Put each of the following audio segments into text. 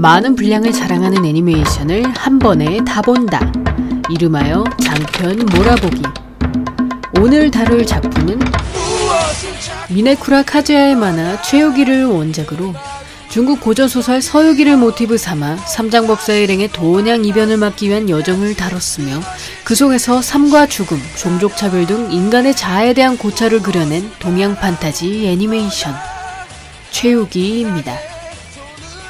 많은 분량을 자랑하는 애니메이션을 한 번에 다 본다. 이름하여 장편 몰아보기. 오늘 다룰 작품은 미네쿠라 카즈야의 만화 최요기를 원작으로 중국 고전소설 서유기를 모티브 삼아 삼장법사의 일행의 도원양 이변을 막기 위한 여정을 다뤘으며 그 속에서 삶과 죽음, 종족차별 등 인간의 자아에 대한 고찰을 그려낸 동양 판타지 애니메이션 최요기입니다.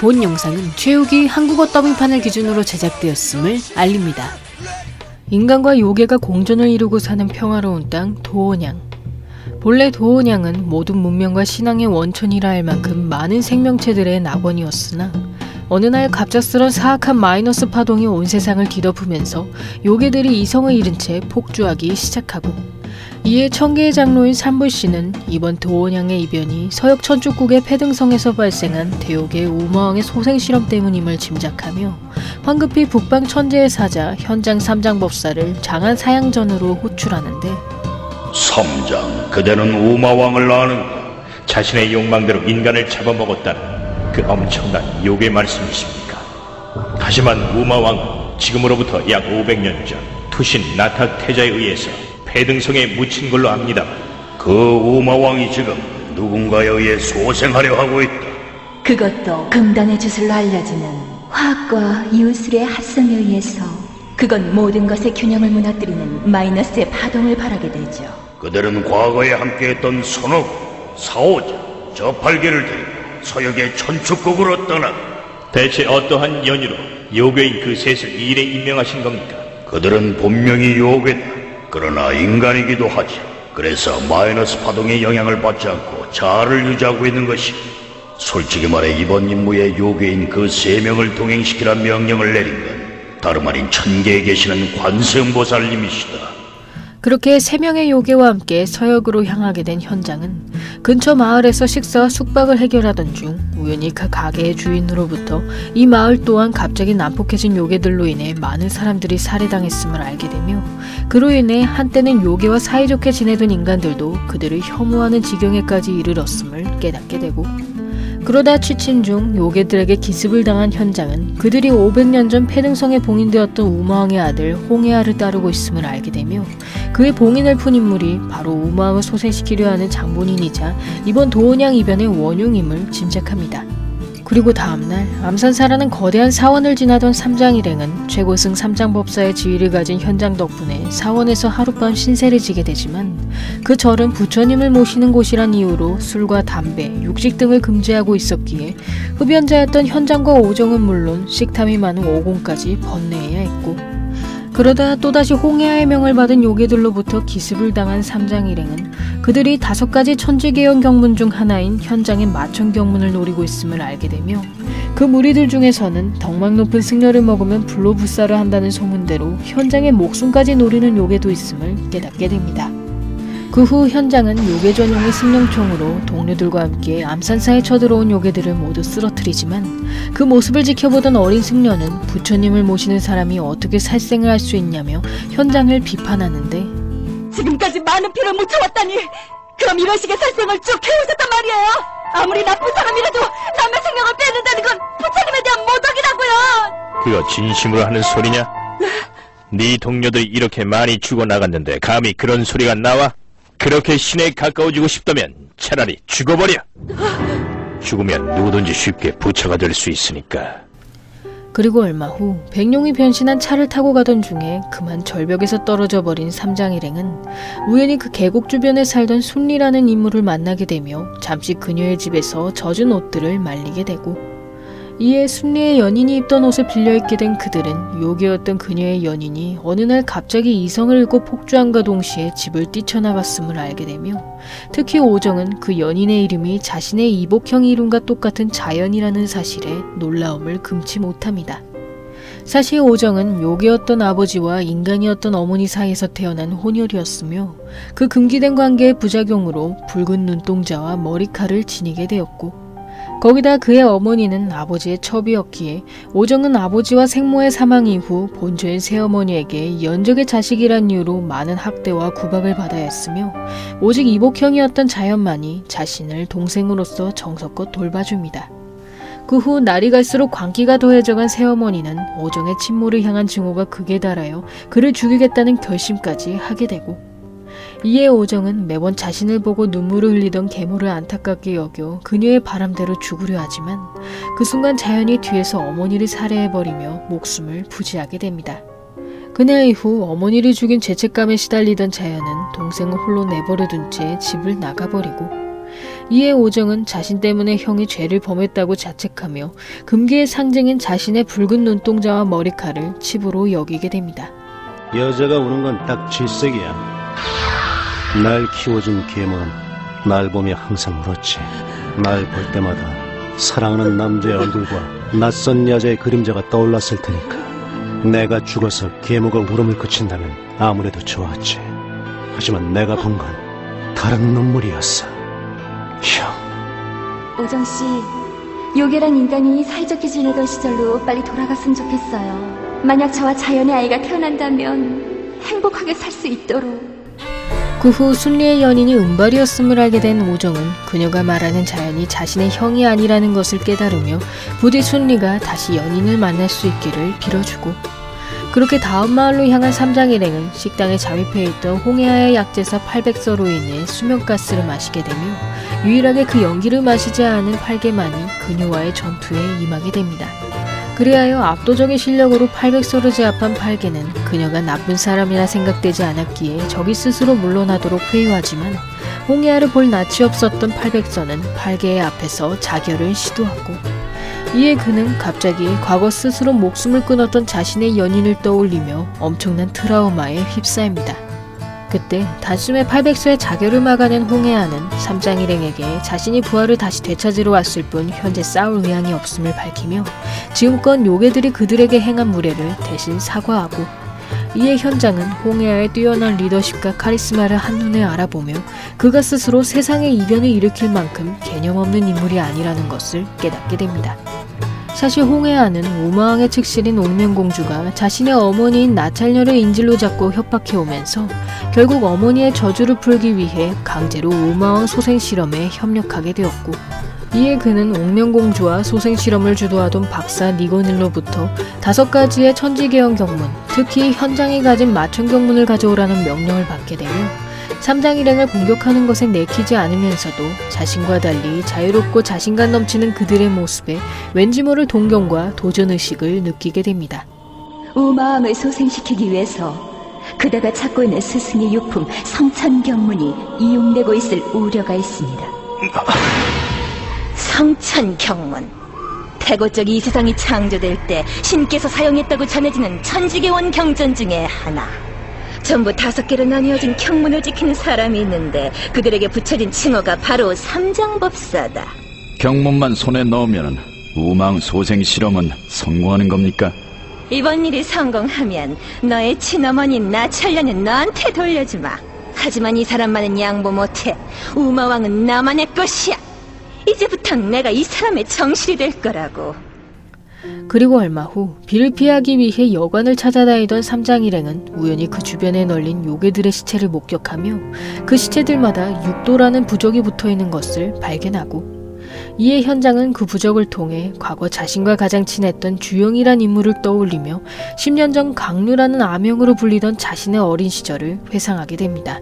본 영상은 최요기 한국어 더빙판을 기준으로 제작되었음을 알립니다. 인간과 요괴가 공존을 이루고 사는 평화로운 땅 도원양. 본래 도원양은 모든 문명과 신앙의 원천이라 할 만큼 많은 생명체들의 낙원이었으나 어느 날 갑작스런 사악한 마이너스 파동이 온 세상을 뒤덮으면서 요괴들이 이성을 잃은 채 폭주하기 시작하고, 이에 천계의 장로인 산불씨는 이번 도원양의 이변이 서역 천축국의 패등성에서 발생한 대욕의 우마왕의 소생실험 때문임을 짐작하며 황급히 북방 천재의 사자 현장 삼장법사를 장안 사양전으로 호출하는데, 삼장, 그대는 우마왕을 아는가? 자신의 욕망대로 인간을 잡아먹었다는 그 엄청난 요괴 말씀이십니까? 하지만 우마왕은 지금으로부터 약 500년 전 투신 나탁 태자에 의해서 패등성에 묻힌 걸로 압니다. 그 우마왕이 지금 누군가에 의해 소생하려 하고 있다. 그것도 금단의 주술로 알려지는 화학과 이웃술의 합성에 의해서 그건 모든 것의 균형을 무너뜨리는 마이너스의 파동을 발하게 되죠. 그들은 과거에 함께했던 선옥, 사오자, 저팔계를 데리고 서역의 천축국으로 떠나. 대체 어떠한 연유로 요괴인 그 셋을 이 일에 임명하신 겁니까? 그들은 본명이 요괴다. 그러나 인간이기도 하지. 그래서 마이너스 파동의 영향을 받지 않고 자아를 유지하고 있는 것이, 솔직히 말해 이번 임무에 요괴인 그 3명을 동행시키란 명령을 내린 건 다름 아닌 천계에 계시는 관세음보살님이시다. 그렇게 3명의 요괴와 함께 서역으로 향하게 된 현장은 근처 마을에서 식사와 숙박을 해결하던 중 우연히 그 가게의 주인으로부터 이 마을 또한 갑자기 난폭해진 요괴들로 인해 많은 사람들이 살해당했음을 알게 되며, 그로 인해 한때는 요괴와 사이좋게 지내던 인간들도 그들을 혐오하는 지경에까지 이르렀음을 깨닫게 되고, 그러다 취침 중 요괴들에게 기습을 당한 현장은 그들이 500년 전 패등성에 봉인되었던 우마왕의 아들 홍해아를 따르고 있음을 알게 되며, 그의 봉인을 푼 인물이 바로 우마왕을 소생시키려 하는 장본인이자 이번 도원양 이변의 원흉임을 짐작합니다. 그리고 다음날 암산사라는 거대한 사원을 지나던 삼장일행은 최고승 삼장법사의 지위를 가진 현장 덕분에 사원에서 하룻밤 신세를 지게 되지만, 그 절은 부처님을 모시는 곳이란 이유로 술과 담배, 육식 등을 금지하고 있었기에 흡연자였던 현장과 오정은 물론 식탐이 많은 오공까지 번뇌해야 했고, 그러다 또다시 홍해아의 명을 받은 요괴들로부터 기습을 당한 삼장일행은 그들이 5가지 천지개연 경문 중 하나인 현장의 마천 경문을 노리고 있음을 알게 되며, 그 무리들 중에서는 덕망 높은 승려를 먹으면 불로 불사를 한다는 소문대로 현장의 목숨까지 노리는 요괴도 있음을 깨닫게 됩니다. 그 후 현장은 요괴 전용의 승령총으로 동료들과 함께 암산사에 쳐들어온 요괴들을 모두 쓰러뜨리지만, 그 모습을 지켜보던 어린 승려는 부처님을 모시는 사람이 어떻게 살생을 할 수 있냐며 현장을 비판하는데, 지금까지 많은 피를 묻혀왔다니 그럼 이런 식의 살생을 쭉 해오셨단 말이에요. 아무리 나쁜 사람이라도 남의 생명을 빼앗는다는 건 부처님에 대한 모독이라고요. 그거 진심으로 하는 소리냐? 네 동료들이 이렇게 많이 죽어나갔는데 감히 그런 소리가 나와? 그렇게 신에 가까워지고 싶다면 차라리 죽어버려. 죽으면 누구든지 쉽게 부처가 될 수 있으니까. 그리고 얼마 후 백룡이 변신한 차를 타고 가던 중에 그만 절벽에서 떨어져 버린 삼장일행은 우연히 그 계곡 주변에 살던 순리라는 인물을 만나게 되며 잠시 그녀의 집에서 젖은 옷들을 말리게 되고, 이에 순리의 연인이 입던 옷을 빌려 입게 된 그들은 요괴였던 그녀의 연인이 어느 날 갑자기 이성을 잃고 폭주함과 동시에 집을 뛰쳐나갔음을 알게 되며, 특히 오정은 그 연인의 이름이 자신의 이복형 이름과 똑같은 자연이라는 사실에 놀라움을 금치 못합니다. 사실 오정은 요괴였던 아버지와 인간이었던 어머니 사이에서 태어난 혼혈이었으며, 그 금기된 관계의 부작용으로 붉은 눈동자와 머리칼을 지니게 되었고, 거기다 그의 어머니는 아버지의 첩이었기에 오정은 아버지와 생모의 사망 이후 본조인 새어머니에게 연적의 자식이란 이유로 많은 학대와 구박을 받아야 했으며, 오직 이복형이었던 자연만이 자신을 동생으로서 정성껏 돌봐줍니다. 그 후 날이 갈수록 광기가 더해져간 새어머니는 오정의 친모를 향한 증오가 극에 달하여 그를 죽이겠다는 결심까지 하게 되고, 이에 오정은 매번 자신을 보고 눈물을 흘리던 계모를 안타깝게 여겨 그녀의 바람대로 죽으려 하지만 그 순간 자연히 뒤에서 어머니를 살해해버리며 목숨을 부지하게 됩니다. 그날 이후 어머니를 죽인 죄책감에 시달리던 자연은 동생을 홀로 내버려둔 채 집을 나가버리고, 이에 오정은 자신 때문에 형이 죄를 범했다고 자책하며 금기의 상징인 자신의 붉은 눈동자와 머리칼을 칩으로 여기게 됩니다. 여자가 우는 건 딱 질색이야. 날 키워준 계모는 날 보며 항상 울었지. 날 볼 때마다 사랑하는 남자의 얼굴과 낯선 여자의 그림자가 떠올랐을 테니까. 내가 죽어서 계모가 울음을 그친다면 아무래도 좋았지. 하지만 내가 본 건 다른 눈물이었어. 형. 오정씨, 요괴란 인간이 사이좋게 지내던 시절로 빨리 돌아갔으면 좋겠어요. 만약 저와 자연의 아이가 태어난다면 행복하게 살 수 있도록. 그 후 순리의 연인이 은발이었음을 알게 된 오정은 그녀가 말하는 자연이 자신의 형이 아니라는 것을 깨달으며 부디 순리가 다시 연인을 만날 수 있기를 빌어주고, 그렇게 다음 마을로 향한 삼장일행은 식당에 잠입해 있던 홍해아의 약제사 800서로 인해 수면가스를 마시게 되며 유일하게 그 연기를 마시지 않은 팔개만이 그녀와의 전투에 임하게 됩니다. 그리하여 압도적인 실력으로 800서를 제압한 팔개는 그녀가 나쁜 사람이라 생각되지 않았기에 저기 스스로 물러나도록 회유하지만 홍해아를 볼 낯이 없었던 800서는 팔개의 앞에서 자결을 시도하고, 이에 그는 갑자기 과거 스스로 목숨을 끊었던 자신의 연인을 떠올리며 엄청난 트라우마에 휩싸입니다. 그때 단숨에 800서의 자결을 막아낸 홍해아는 삼장일행에게 자신이 부하를 다시 되찾으러 왔을 뿐 현재 싸울 의향이 없음을 밝히며 지금껏 요괴들이 그들에게 행한 무례를 대신 사과하고, 이에 현장은 홍해아의 뛰어난 리더십과 카리스마를 한눈에 알아보며 그가 스스로 세상의 이변을 일으킬 만큼 개념 없는 인물이 아니라는 것을 깨닫게 됩니다. 사실 홍해아는 우마왕의 측실인 옥면공주가 자신의 어머니인 나찰녀를 인질로 잡고 협박해오면서 결국 어머니의 저주를 풀기 위해 강제로 우마왕 소생실험에 협력하게 되었고, 이에 그는 옥면공주와 소생실험을 주도하던 박사 니고닐로부터 5가지의 천지개헌 경문, 특히 현장이 가진 마천 경문을 가져오라는 명령을 받게 되며 삼장일행을 공격하는 것에 내키지 않으면서도 자신과 달리 자유롭고 자신감 넘치는 그들의 모습에 왠지 모를 동경과 도전의식을 느끼게 됩니다. 우마왕을 소생시키기 위해서 그대가 찾고 있는 스승의 유품 성천경문이 이용되고 있을 우려가 있습니다. 성천경문, 태고적 이 세상이 창조될 때 신께서 사용했다고 전해지는 천지개원 경전 중에 하나. 전부 5개로 나뉘어진 경문을 지키는 사람이 있는데 그들에게 붙여진 칭호가 바로 삼장법사다. 경문만 손에 넣으면 우망 소생 실험은 성공하는 겁니까? 이번 일이 성공하면 너의 친어머니인 나찰녀는 너한테 돌려주마. 하지만 이 사람만은 양보 못해. 우마왕은 나만의 것이야. 이제부터 내가 이 사람의 정실이 될 거라고. 그리고 얼마 후 비를 피하기 위해 여관을 찾아다니던 삼장일행은 우연히 그 주변에 널린 요괴들의 시체를 목격하며 그 시체들마다 육도라는 부적이 붙어있는 것을 발견하고, 이에 현장은 그 부적을 통해 과거 자신과 가장 친했던 주영이란 인물을 떠올리며 10년 전 강류라는 아명으로 불리던 자신의 어린 시절을 회상하게 됩니다.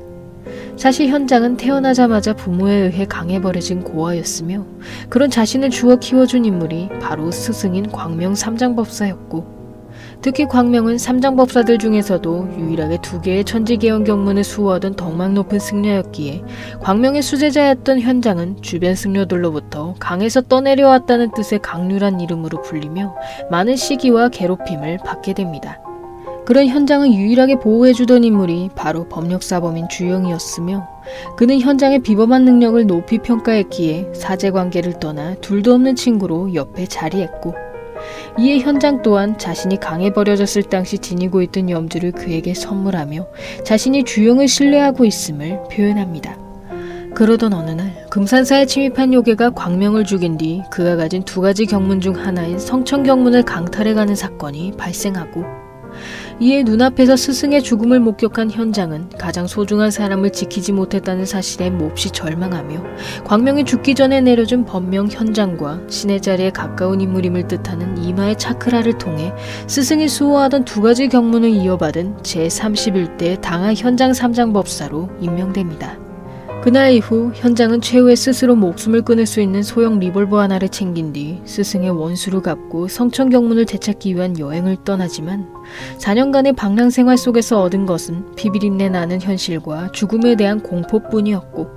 사실 현장은 태어나자마자 부모에 의해 강해버려진 고아였으며 그런 자신을 주워 키워준 인물이 바로 스승인 광명 삼장법사였고, 특히 광명은 삼장법사들 중에서도 유일하게 2개의 천지개헌 경문을 수호하던 덕망 높은 승려였기에 광명의 수제자였던 현장은 주변 승려들로부터 강에서 떠내려왔다는 뜻의 강류란 이름으로 불리며 많은 시기와 괴롭힘을 받게 됩니다. 그런 현장을 유일하게 보호해주던 인물이 바로 법력사범인 주영이었으며 그는 현장의 비범한 능력을 높이 평가했기에 사제관계를 떠나 둘도 없는 친구로 옆에 자리했고, 이에 현장 또한 자신이 강해버려졌을 당시 지니고 있던 염주를 그에게 선물하며 자신이 주영을 신뢰하고 있음을 표현합니다. 그러던 어느 날 금산사에 침입한 요괴가 광명을 죽인 뒤 그가 가진 2가지 경문 중 하나인 성천경문을 강탈해가는 사건이 발생하고, 이에 눈앞에서 스승의 죽음을 목격한 현장은 가장 소중한 사람을 지키지 못했다는 사실에 몹시 절망하며 광명이 죽기 전에 내려준 법명 현장과 신의 자리에 가까운 인물임을 뜻하는 이마의 차크라를 통해 스승이 수호하던 두 가지 경문을 이어받은 제31대 당하 현장 삼장법사로 임명됩니다. 그날 이후 현장은 최후에 스스로 목숨을 끊을 수 있는 소형 리볼버 하나를 챙긴 뒤 스승의 원수를 갚고 성천 경문을 되찾기 위한 여행을 떠나지만 4년간의 방랑 생활 속에서 얻은 것은 피비린내 나는 현실과 죽음에 대한 공포뿐이었고,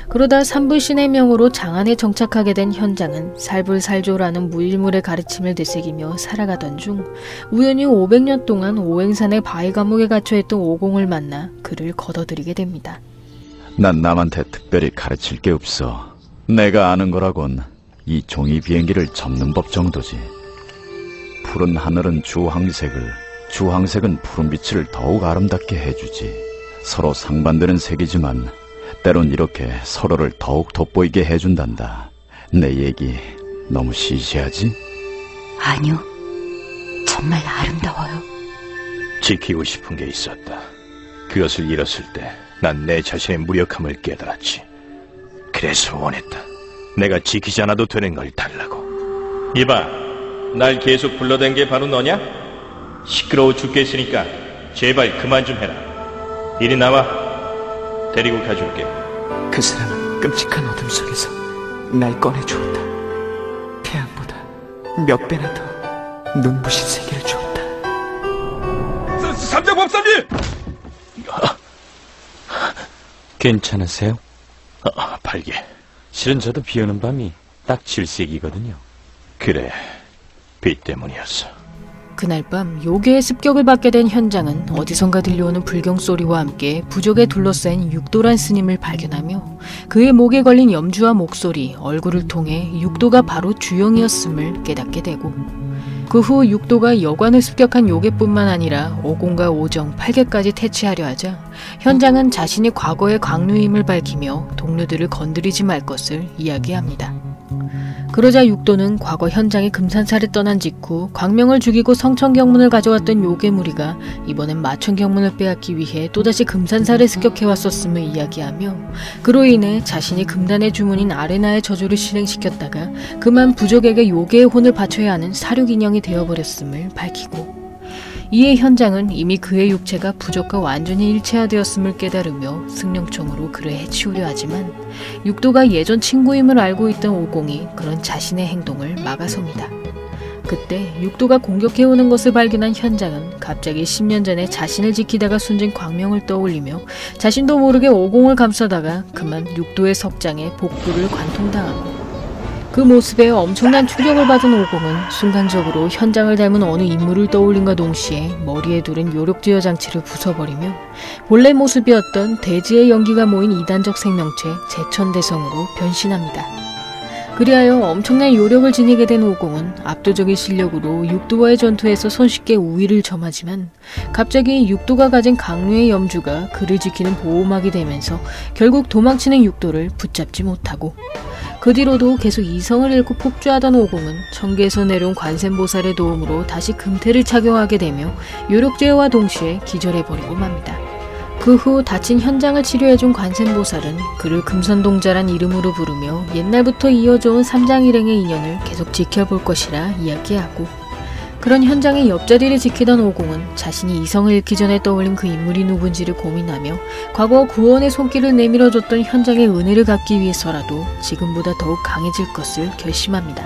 그러다 삼불신의 명으로 장안에 정착하게 된 현장은 살불살조라는 무일물의 가르침을 되새기며 살아가던 중 우연히 500년 동안 오행산의 바위 감옥에 갇혀있던 오공을 만나 그를 걷어들이게 됩니다. 난 남한테 특별히 가르칠 게 없어. 내가 아는 거라곤 이 종이 비행기를 접는 법 정도지. 푸른 하늘은 주황색을, 주황색은 푸른빛을 더욱 아름답게 해주지. 서로 상반되는 색이지만 때론 이렇게 서로를 더욱 돋보이게 해준단다. 내 얘기 너무 시시하지? 아니요, 정말 아름다워요. 지키고 싶은 게 있었다. 그것을 잃었을 때 난 내 자신의 무력함을 깨달았지. 그래서 원했다. 내가 지키지 않아도 되는 걸 달라고. 이봐, 날 계속 불러댄 게 바로 너냐? 시끄러워 죽겠으니까 제발 그만 좀 해라. 이리 나와. 데리고 가줄게. 그 사람은 끔찍한 어둠 속에서 날 꺼내주었다. 태양보다 몇 배나 더 눈부신 세계를 주었다. 삼장법사님! 괜찮으세요? 발개. 실은 저도 비 오는 밤이 딱 질색이거든요. 그래, 비 때문이었어. 그날 밤 요괴의 습격을 받게 된 현장은 어디선가 들려오는 불경소리와 함께 부적에 둘러싸인 육도란 스님을 발견하며 그의 목에 걸린 염주와 목소리, 얼굴을 통해 육도가 바로 주영이었음을 깨닫게 되고, 그 후 육도가 여관을 습격한 요괴뿐만 아니라 오공과 오정, 팔계까지 퇴치하려 하자 현장은 자신이 과거의 광류임을 밝히며 동료들을 건드리지 말 것을 이야기합니다. 그러자 육도는 과거 현장의 금산사를 떠난 직후 광명을 죽이고 성천경문을 가져왔던 요괴 무리가 이번엔 마천경문을 빼앗기 위해 또다시 금산사를 습격해왔었음을 이야기하며, 그로 인해 자신이 금단의 주문인 아레나의 저주를 실행시켰다가 그만 부족에게 요괴의 혼을 바쳐야 하는 사륙인형이 되어버렸음을 밝히고, 이에 현장은 이미 그의 육체가 부적과 완전히 일체화되었음을 깨달으며 승령총으로 그를 해치우려 하지만 육도가 예전 친구임을 알고 있던 오공이 그런 자신의 행동을 막아섭니다. 그때 육도가 공격해오는 것을 발견한 현장은 갑자기 10년 전에 자신을 지키다가 숨진 광명을 떠올리며 자신도 모르게 오공을 감싸다가 그만 육도의 석장에 복부를 관통당하고, 그 모습에 엄청난 충격을 받은 오공은 순간적으로 현장을 닮은 어느 인물을 떠올림과 동시에 머리에 두른 요력제어 장치를 부숴버리며 본래 모습이었던 대지의 연기가 모인 이단적 생명체 제천대성으로 변신합니다. 그리하여 엄청난 요력을 지니게 된 오공은 압도적인 실력으로 육도와의 전투에서 손쉽게 우위를 점하지만 갑자기 육도가 가진 강류의 염주가 그를 지키는 보호막이 되면서 결국 도망치는 육도를 붙잡지 못하고, 그 뒤로도 계속 이성을 잃고 폭주하던 오공은 천계에서 내려온 관세음보살의 도움으로 다시 금태를 착용하게 되며 요력제어와 동시에 기절해버리고 맙니다. 그 후 다친 현장을 치료해준 관세음보살은 그를 금선동자란 이름으로 부르며 옛날부터 이어져온 삼장일행의 인연을 계속 지켜볼 것이라 이야기하고, 그런 현장의 옆자리를 지키던 오공은 자신이 이성을 잃기 전에 떠올린 그 인물이 누군지를 고민하며 과거 구원의 손길을 내밀어줬던 현장의 은혜를 갚기 위해서라도 지금보다 더욱 강해질 것을 결심합니다.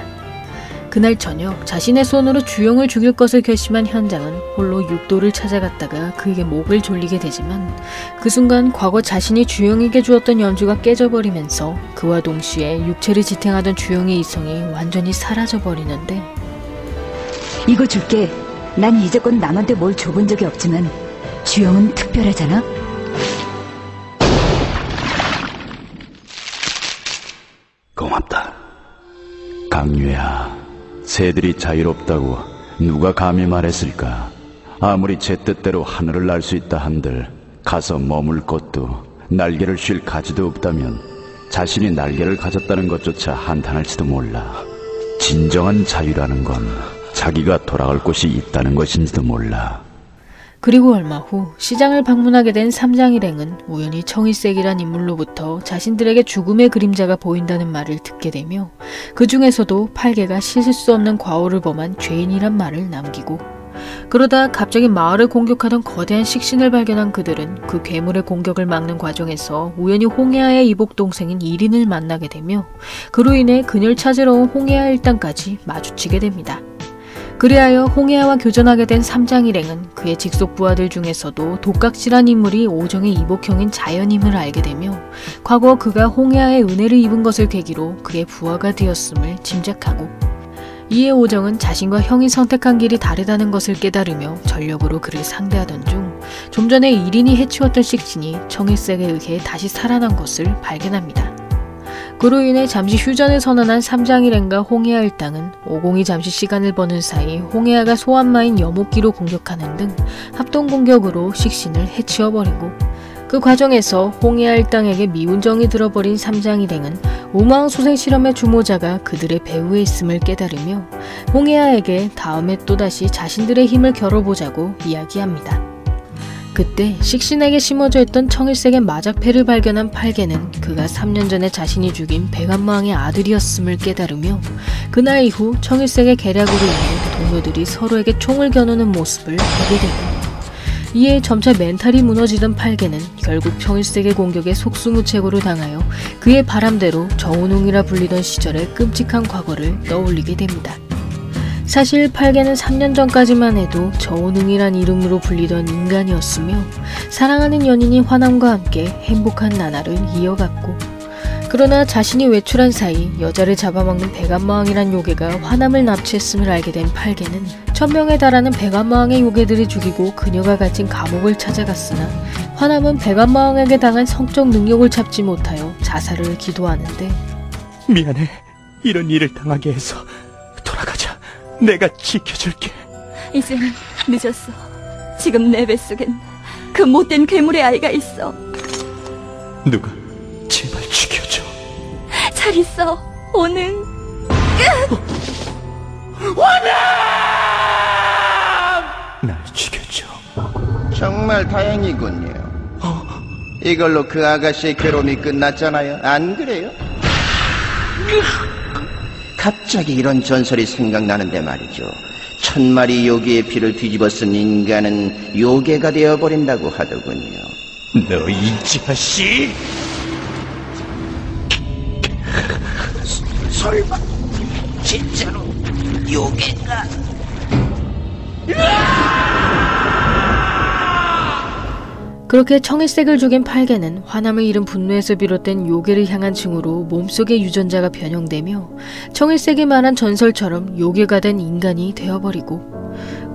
그날 저녁 자신의 손으로 주영을 죽일 것을 결심한 현장은 홀로 육도를 찾아갔다가 그에게 목을 졸리게 되지만, 그 순간 과거 자신이 주영에게 주었던 연주가 깨져버리면서 그와 동시에 육체를 지탱하던 주영의 이성이 완전히 사라져버리는데, 이거 줄게. 난 이제껏 남한테 뭘 줘본 적이 없지만 주영은 특별하잖아. 고맙다. 강유야, 새들이 자유롭다고 누가 감히 말했을까? 아무리 제 뜻대로 하늘을 날 수 있다 한들 가서 머물 곳도 날개를 쉴 가지도 없다면 자신이 날개를 가졌다는 것조차 한탄할지도 몰라. 진정한 자유라는 건 자기가 돌아갈 곳이 있다는 것인지도 몰라. 그리고 얼마 후 시장을 방문하게 된 삼장일행은 우연히 청일색이란 인물로부터 자신들에게 죽음의 그림자가 보인다는 말을 듣게 되며 그 중에서도 팔개가 씻을 수 없는 과오를 범한 죄인이란 말을 남기고, 그러다 갑자기 마을을 공격하던 거대한 식신을 발견한 그들은 그 괴물의 공격을 막는 과정에서 우연히 홍해아의 이복 동생인 이린을 만나게 되며 그로 인해 그녀를 찾으러 온 홍해아 일당까지 마주치게 됩니다. 그리하여 홍해아와 교전하게 된 삼장일행은 그의 직속 부하들 중에서도 독각질한 인물이 오정의 이복형인 자연임을 알게 되며 과거 그가 홍해아의 은혜를 입은 것을 계기로 그의 부하가 되었음을 짐작하고, 이에 오정은 자신과 형이 선택한 길이 다르다는 것을 깨달으며 전력으로 그를 상대하던 중 좀 전에 이린이 해치웠던 식신이 청일색에 의해 다시 살아난 것을 발견합니다. 그로 인해 잠시 휴전을 선언한 삼장일행과 홍해아 일당은 오공이 잠시 시간을 버는 사이 홍해아가 소환마인 여목기로 공격하는 등 합동공격으로 식신을 해치워버리고, 그 과정에서 홍해아 일당에게 미운정이 들어버린 삼장일행은 우마왕소생 실험의 주모자가 그들의 배후에 있음을 깨달으며 홍해아에게 다음에 또다시 자신들의 힘을 겨뤄보자고 이야기합니다. 그때 식신에게 심어져 있던 청일색의 마작패를 발견한 팔개는 그가 3년 전에 자신이 죽인 백안마왕의 아들이었음을 깨달으며 그날 이후 청일색의 계략으로 인해 동료들이 서로에게 총을 겨누는 모습을 보게 되고, 이에 점차 멘탈이 무너지던 팔개는 결국 청일색의 공격에 속수무책으로 당하여 그의 바람대로 저우능이라 불리던 시절의 끔찍한 과거를 떠올리게 됩니다. 사실 팔개는 3년 전까지만 해도 저우능이란 이름으로 불리던 인간이었으며 사랑하는 연인이 화남과 함께 행복한 나날을 이어갔고, 그러나 자신이 외출한 사이 여자를 잡아먹는 백안마왕이란 요괴가 화남을 납치했음을 알게 된 팔개는 1000명에 달하는 백안마왕의 요괴들을 죽이고 그녀가 갇힌 감옥을 찾아갔으나 화남은 백안마왕에게 당한 성적 능력을 잡지 못하여 자살을 기도하는데, 미안해. 이런 일을 당하게 해서. 돌아가자. 내가 지켜줄게. 이젠 늦었어. 지금 내 뱃속엔 그 못된 괴물의 아이가 있어. 누가 제발 죽여줘. 잘 있어, 오능. 날 죽여줘. 정말 다행이군요. 이걸로 그 아가씨의 괴로움이 끝났잖아요. 안 그래요? 갑자기 이런 전설이 생각나는데 말이죠. 1000마리 요괴의 피를 뒤집어 쓴 인간은 요괴가 되어버린다고 하더군요. 너 이 자식! 설마 진짜로 요괴가? 그렇게 청일색을 죽인 팔개는 화남을 잃은 분노에서 비롯된 요괴를 향한 징후로 몸속의 유전자가 변형되며 청일색이 말한 전설처럼 요괴가 된 인간이 되어버리고,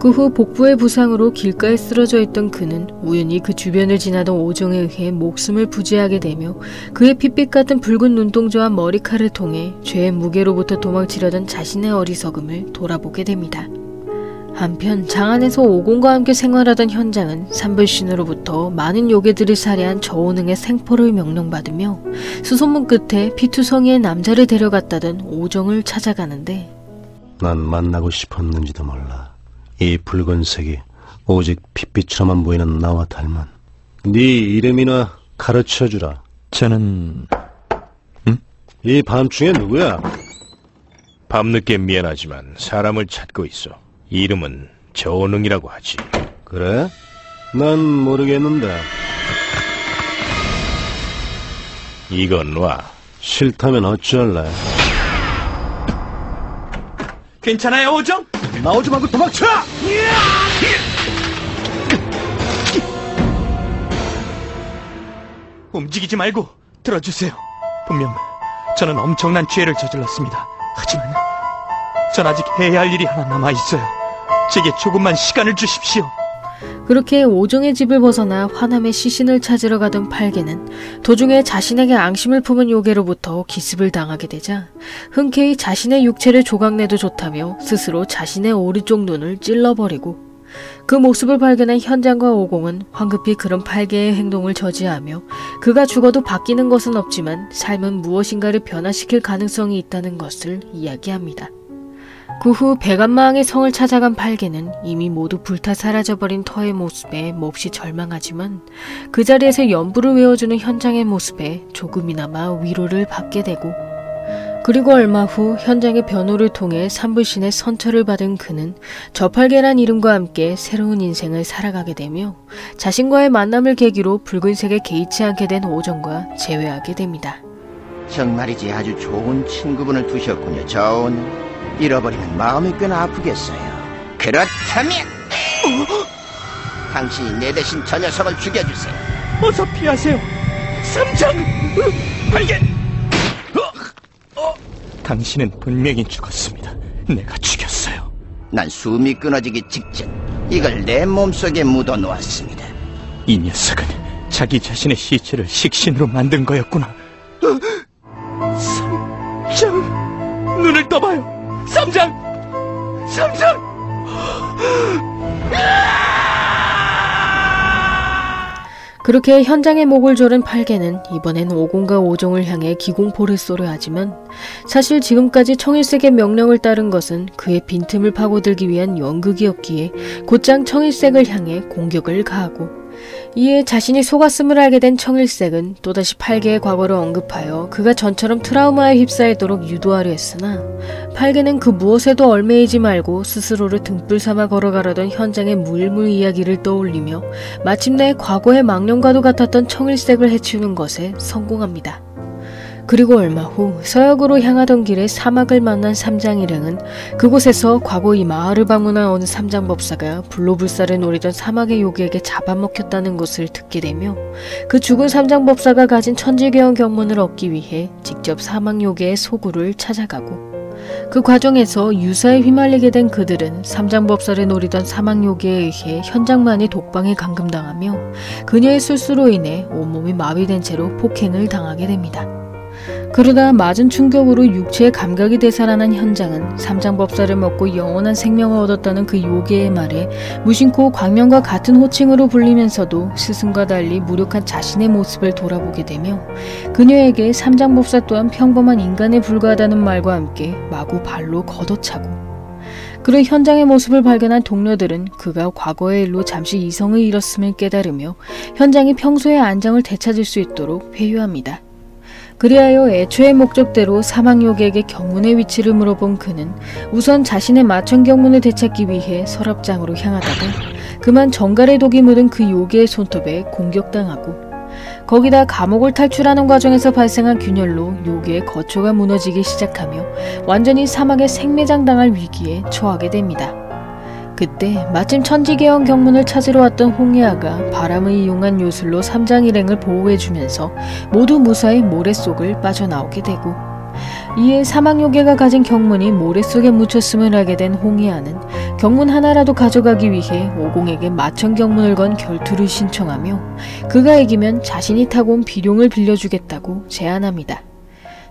그 후 복부의 부상으로 길가에 쓰러져 있던 그는 우연히 그 주변을 지나던 오정에 의해 목숨을 부지하게 되며 그의 핏빛 같은 붉은 눈동자와 머리칼을 통해 죄의 무게로부터 도망치려던 자신의 어리석음을 돌아보게 됩니다. 한편 장안에서 오공과 함께 생활하던 현장은 삼불신으로부터 많은 요괴들을 살해한 저우능의 생포를 명령받으며 수소문 끝에 피투성이의 남자를 데려갔다던 오정을 찾아가는데, 난 만나고 싶었는지도 몰라. 이 붉은색이 오직 핏빛처럼만 보이는 나와 닮은. 네 이름이나 가르쳐주라. 저는... 이 밤중에 누구야? 밤늦게 미안하지만 사람을 찾고 있어. 이름은 저우능이라고 하지. 그래? 난 모르겠는데. 이건 놔. 싫다면 어쩔래? 괜찮아요, 오정? 나오지 말고 도망쳐! 움직이지 말고 들어주세요. 분명 저는 엄청난 죄를 저질렀습니다. 하지만 전 아직 해야 할 일이 하나 남아있어요. 제게 조금만 시간을 주십시오. 그렇게 오정의 집을 벗어나 화남의 시신을 찾으러 가던 팔개는 도중에 자신에게 앙심을 품은 요괴로부터 기습을 당하게 되자 흔쾌히 자신의 육체를 조각내도 좋다며 스스로 자신의 오른쪽 눈을 찔러버리고, 그 모습을 발견한 현장과 오공은 황급히 그런 팔개의 행동을 저지하며 그가 죽어도 바뀌는 것은 없지만 삶은 무엇인가를 변화시킬 가능성이 있다는 것을 이야기합니다. 그 후 백안마왕의 성을 찾아간 팔개는 이미 모두 불타 사라져버린 터의 모습에 몹시 절망하지만 그 자리에서 연부를 외워주는 현장의 모습에 조금이나마 위로를 받게 되고, 그리고 얼마 후 현장의 변호를 통해 산불신의 선처를 받은 그는 저팔계란 이름과 함께 새로운 인생을 살아가게 되며 자신과의 만남을 계기로 붉은색에 개의치 않게 된 오정과 재회하게 됩니다. 정말이지 아주 좋은 친구분을 두셨군요. 저온 잃어버리면 마음이 꽤나 아프겠어요. 그렇다면 당신이 내 대신 저 녀석을 죽여주세요. 어서 피하세요. 삼장! 발견! 당신은 분명히 죽었습니다. 내가 죽였어요. 난 숨이 끊어지기 직전 이걸 내 몸속에 묻어놓았습니다. 이 녀석은 자기 자신의 시체를 식신으로 만든 거였구나. 삼장! 눈을 떠봐요. 삼장! 삼장! 그렇게 현장의 목을 조른 팔개는 이번엔 오공과 오종을 향해 기공포를 쏘려 하지만 사실 지금까지 청일색의 명령을 따른 것은 그의 빈틈을 파고들기 위한 연극이었기에 곧장 청일색을 향해 공격을 가하고, 이에 자신이 속았음을 알게 된 청일색은 또다시 팔개의 과거를 언급하여 그가 전처럼 트라우마에 휩싸이도록 유도하려 했으나 팔개는 그 무엇에도 얽매이지 말고 스스로를 등불 삼아 걸어가려던 현장의 무일물 이야기를 떠올리며 마침내 과거의 망령과도 같았던 청일색을 해치우는 것에 성공합니다. 그리고 얼마 후 서역으로 향하던 길에 사막을 만난 삼장일행은 그곳에서 과거 이 마을을 방문한 어느 삼장법사가 불로불사를 노리던 사막의 요괴에게 잡아먹혔다는 것을 듣게 되며 그 죽은 삼장법사가 가진 천지개헌 경문을 얻기 위해 직접 사막 요괴의 소굴을 찾아가고, 그 과정에서 유사에 휘말리게 된 그들은 삼장법사를 노리던 사막 요괴에 의해 현장만이 독방에 감금당하며 그녀의 실수로 인해 온몸이 마비된 채로 폭행을 당하게 됩니다. 그러다 맞은 충격으로 육체의 감각이 되살아난 현장은 삼장법사를 먹고 영원한 생명을 얻었다는 그 요괴의 말에 무심코 광명과 같은 호칭으로 불리면서도 스승과 달리 무력한 자신의 모습을 돌아보게 되며 그녀에게 삼장법사 또한 평범한 인간에 불과하다는 말과 함께 마구 발로 걷어차고, 그런 현장의 모습을 발견한 동료들은 그가 과거의 일로 잠시 이성을 잃었음을 깨달으며 현장이 평소의 안정을 되찾을 수 있도록 회유합니다. 그리하여 애초의 목적대로 사막요괴에게 경문의 위치를 물어본 그는 우선 자신의 마천 경문을 되찾기 위해 서랍장으로 향하다가 그만 정갈의 독이 묻은 그 요괴의 손톱에 공격당하고, 거기다 감옥을 탈출하는 과정에서 발생한 균열로 요괴의 거초가 무너지기 시작하며 완전히 사막에 생매장당할 위기에 처하게 됩니다. 그때 마침 천지개헌 경문을 찾으러 왔던 홍해아가 바람을 이용한 요술로 삼장일행을 보호해주면서 모두 무사히 모래 속을 빠져나오게 되고, 이에 사막요괴가 가진 경문이 모래 속에 묻혔음을 알게 된 홍해아는 경문 하나라도 가져가기 위해 오공에게 마천 경문을 건 결투를 신청하며 그가 이기면 자신이 타고 온 비룡을 빌려주겠다고 제안합니다.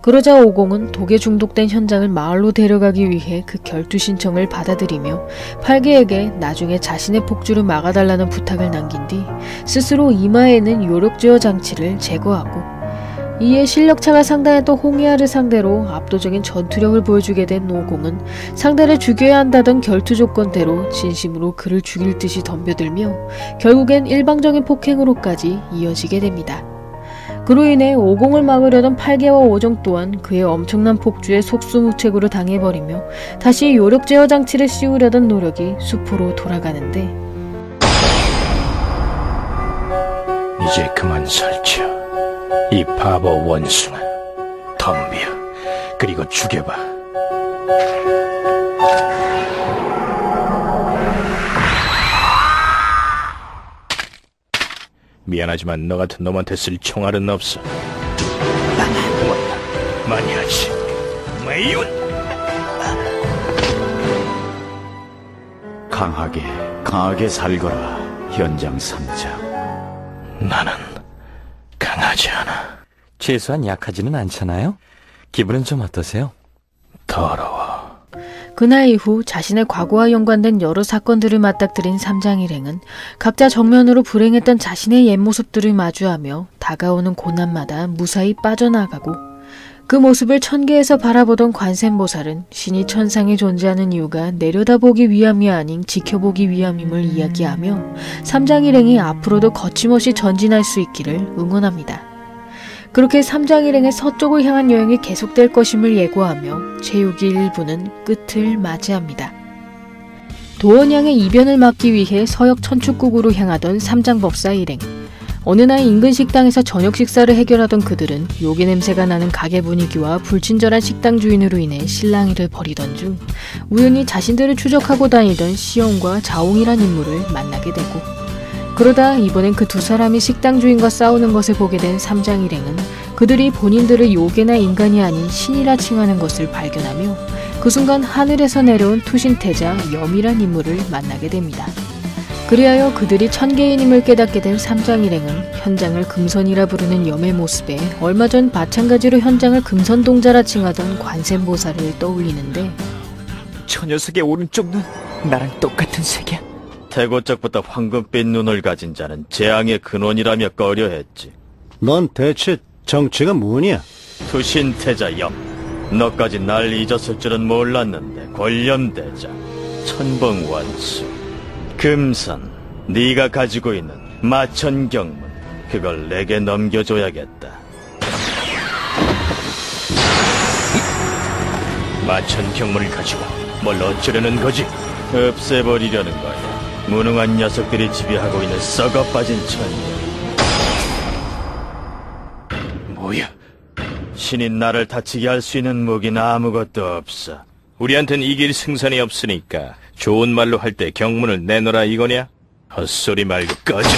그러자 오공은 독에 중독된 현장을 마을로 데려가기 위해 그 결투 신청을 받아들이며 팔개에게 나중에 자신의 폭주를 막아달라는 부탁을 남긴 뒤 스스로 이마에 있는 요력제어 장치를 제거하고, 이에 실력차가 상당했던 홍해아를 상대로 압도적인 전투력을 보여주게 된 오공은 상대를 죽여야 한다던 결투 조건대로 진심으로 그를 죽일 듯이 덤벼들며 결국엔 일방적인 폭행으로까지 이어지게 됩니다. 그로 인해 오공을 막으려던 팔개와 오정 또한 그의 엄청난 폭주에 속수무책으로 당해버리며 다시 요력 제어 장치를 씌우려던 노력이 수포로 돌아가는데, 이제 그만 설쳐. 이 바보 원숭아. 덤벼. 그리고 죽여봐. 미안하지만 너 같은 놈한테 쓸 총알은 없어. 많이 하지. 매운. 강하게 살거라, 현장 삼장. 나는 강하지 않아. 최소한 약하지는 않잖아요? 기분은 좀 어떠세요? 더러워. 그날 이후 자신의 과거와 연관된 여러 사건들을 맞닥뜨린 삼장일행은 각자 정면으로 불행했던 자신의 옛 모습들을 마주하며 다가오는 고난마다 무사히 빠져나가고, 그 모습을 천계에서 바라보던 관세음보살은 신이 천상에 존재하는 이유가 내려다보기 위함이 아닌 지켜보기 위함임을 이야기하며 삼장일행이 앞으로도 거침없이 전진할 수 있기를 응원합니다. 그렇게 삼장일행의 서쪽을 향한 여행이 계속될 것임을 예고하며 제6기 일부는 끝을 맞이합니다. 도원양의 이변을 막기 위해 서역 천축국으로 향하던 삼장법사 일행. 어느 날 인근 식당에서 저녁 식사를 해결하던 그들은 요괴 냄새가 나는 가게 분위기와 불친절한 식당 주인으로 인해 실랑이를 벌이던 중 우연히 자신들을 추적하고 다니던 시영과 자옹이란 인물을 만나게 되고, 그러다 이번엔 그 두 사람이 식당 주인과 싸우는 것을 보게 된 삼장일행은 그들이 본인들을 요괴나 인간이 아닌 신이라 칭하는 것을 발견하며 그 순간 하늘에서 내려온 투신태자 염이란 인물을 만나게 됩니다. 그리하여 그들이 천계인임을 깨닫게 된 삼장일행은 현장을 금선이라 부르는 염의 모습에 얼마 전 마찬가지로 현장을 금선동자라 칭하던 관세음보살을 떠올리는데, 저 녀석의 오른쪽 눈 나랑 똑같은 색이야. 태고적부터 황금빛 눈을 가진 자는 재앙의 근원이라며 꺼려했지. 넌 대체 정체가 뭐냐? 투신태자 염, 너까지 날 잊었을 줄은 몰랐는데 권렴대자, 천벙완수, 금선, 네가 가지고 있는 마천경문, 그걸 내게 넘겨줘야겠다. 마천경문을 가지고 뭘 어쩌려는 거지? 없애버리려는 거야. 무능한 녀석들이 지배하고 있는 썩어빠진 천계. 뭐야? 신이 나를 다치게 할 수 있는 무기는 아무것도 없어. 우리한텐 이길 승산이 없으니까 좋은 말로 할 때 경문을 내놓으라 이거냐? 헛소리 말고 꺼져.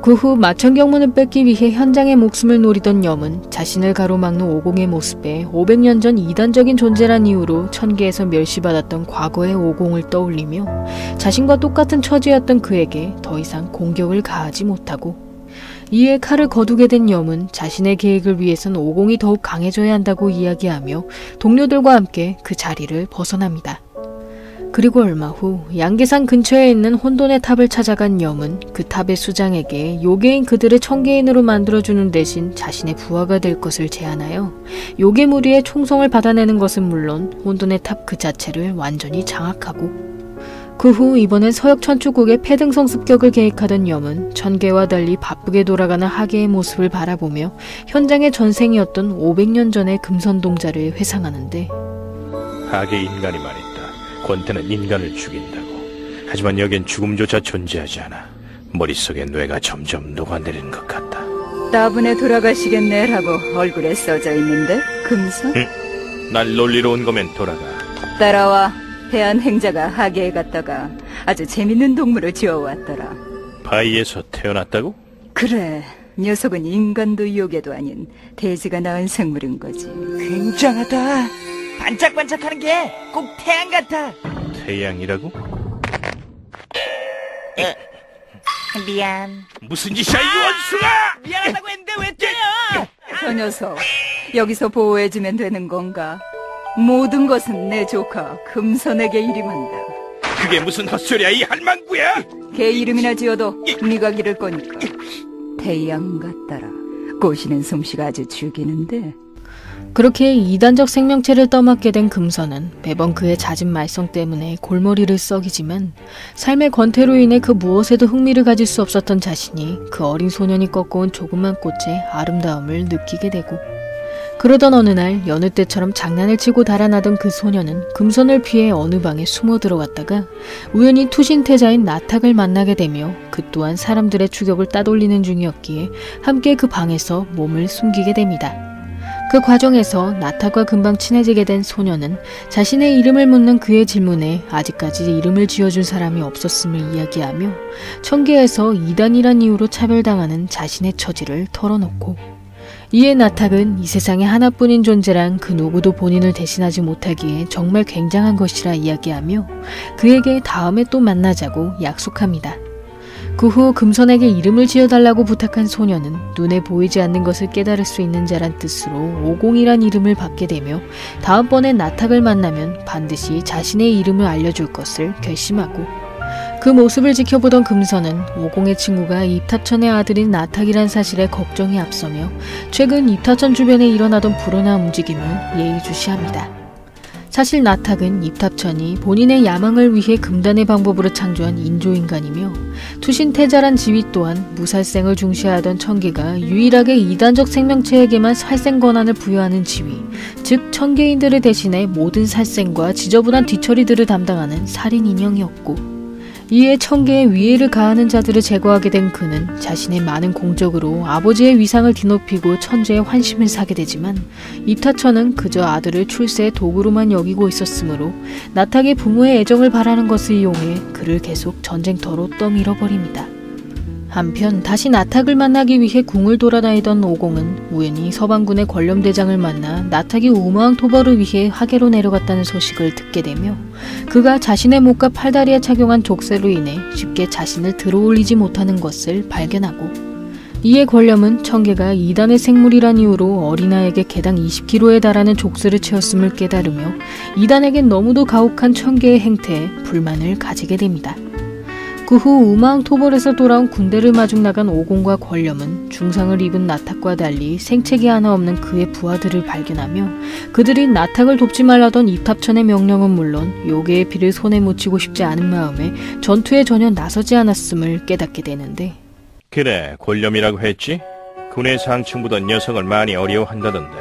그 후 마천경문을 뺏기 위해 현장의 목숨을 노리던 염은 자신을 가로막는 오공의 모습에 500년 전 이단적인 존재란 이유로 천계에서 멸시받았던 과거의 오공을 떠올리며 자신과 똑같은 처지였던 그에게 더 이상 공격을 가하지 못하고, 이에 칼을 거두게 된 염은 자신의 계획을 위해선 오공이 더욱 강해져야 한다고 이야기하며 동료들과 함께 그 자리를 벗어납니다. 그리고 얼마 후 양계산 근처에 있는 혼돈의 탑을 찾아간 염은 그 탑의 수장에게 요괴인 그들을 천계인으로 만들어주는 대신 자신의 부하가 될 것을 제안하여 요괴 무리의 총성을 받아내는 것은 물론 혼돈의 탑 그 자체를 완전히 장악하고, 그 후 이번엔 서역 천축국의 패등성 습격을 계획하던 염은 천계와 달리 바쁘게 돌아가는 하계의 모습을 바라보며 현장의 전생이었던 500년 전의 금선동자를 회상하는데, 하계 인간이 말이다. 권태는 인간을 죽인다고. 하지만 여긴 죽음조차 존재하지 않아. 머릿속에 뇌가 점점 녹아내리는 것 같다. 따분해 돌아가시겠네라고 얼굴에 써져 있는데, 금선? 날 놀리러 온 거면 돌아가. 따라와. 해안 행자가 하계에 갔다가 아주 재밌는 동물을 지어왔더라. 바위에서 태어났다고? 그래. 녀석은 인간도 요괴도 아닌 돼지가 낳은 생물인 거지. 굉장하다. 반짝반짝하는 게 꼭 태양 같아. 태양이라고? 미안. 무슨 짓이야 이 원수가! 미안하다고 했는데 왜 때려? 저 녀석 여기서 보호해주면 되는 건가? 모든 것은 내 조카 금선에게 이름한다. 그게 무슨 헛소리야 이 할망구야! 걔 이름이나 지어도 네가 기를 거니까. 태양 같더라. 꼬시는 솜씨가 아주 죽이는데. 그렇게 이단적 생명체를 떠맡게 된 금선은 매번 그의 잦은 말썽 때문에 골머리를 썩이지만 삶의 권태로 인해 그 무엇에도 흥미를 가질 수 없었던 자신이 그 어린 소년이 꺾어온 조그만 꽃의 아름다움을 느끼게 되고, 그러던 어느 날 여느 때처럼 장난을 치고 달아나던 그 소년은 금선을 피해 어느 방에 숨어 들어갔다가 우연히 투신태자인 나탁을 만나게 되며 그 또한 사람들의 추격을 따돌리는 중이었기에 함께 그 방에서 몸을 숨기게 됩니다. 그 과정에서 나탁과 금방 친해지게 된 소년은 자신의 이름을 묻는 그의 질문에 아직까지 이름을 지어준 사람이 없었음을 이야기하며 천계에서 이단이란 이유로 차별당하는 자신의 처지를 털어놓고, 이에 나탁은 이 세상에 하나뿐인 존재란 그 누구도 본인을 대신하지 못하기에 정말 굉장한 것이라 이야기하며 그에게 다음에 또 만나자고 약속합니다. 그 후 금선에게 이름을 지어달라고 부탁한 소녀는 눈에 보이지 않는 것을 깨달을 수 있는 자란 뜻으로 오공이란 이름을 받게 되며 다음번에 나탁을 만나면 반드시 자신의 이름을 알려줄 것을 결심하고, 그 모습을 지켜보던 금선은 오공의 친구가 입탑천의 아들인 나탁이란 사실에 걱정이 앞서며 최근 입탑천 주변에 일어나던 불온한 움직임을 예의주시합니다. 사실 나탁은 입탑천이 본인의 야망을 위해 금단의 방법으로 창조한 인조인간이며 투신태자란 지위 또한 무살생을 중시하던 천계가 유일하게 이단적 생명체에게만 살생 권한을 부여하는 지위, 즉 천계인들을 대신해 모든 살생과 지저분한 뒤처리들을 담당하는 살인 인형이었고, 이에 천계에 위해를 가하는 자들을 제거하게 된 그는 자신의 많은 공적으로 아버지의 위상을 뒤높이고 천재의 환심을 사게 되지만 입타천은 그저 아들을 출세의 도구로만 여기고 있었으므로 나탁의 부모의 애정을 바라는 것을 이용해 그를 계속 전쟁터로 떠밀어버립니다. 한편 다시 나탁을 만나기 위해 궁을 돌아다니던 오공은 우연히 서방군의 권렴대장을 만나 나탁이 우마왕 토벌을 위해 하계로 내려갔다는 소식을 듣게 되며 그가 자신의 목과 팔다리에 착용한 족쇄로 인해 쉽게 자신을 들어올리지 못하는 것을 발견하고, 이에 권렴은 천계가 이단의 생물이란 이유로 어린아이에게 개당 20kg에 달하는 족쇄를 채웠음을 깨달으며 이단에겐 너무도 가혹한 천계의 행태에 불만을 가지게 됩니다. 그 후 우마왕 토벌에서 돌아온 군대를 마중 나간 오공과 권렴은 중상을 입은 나탁과 달리 생채기 하나 없는 그의 부하들을 발견하며 그들이 나탁을 돕지 말라던 입탑천의 명령은 물론 요괴의 피를 손에 묻히고 싶지 않은 마음에 전투에 전혀 나서지 않았음을 깨닫게 되는데, 그래, 권렴이라고 했지? 군의 상층부던 녀석을 많이 어려워한다던데.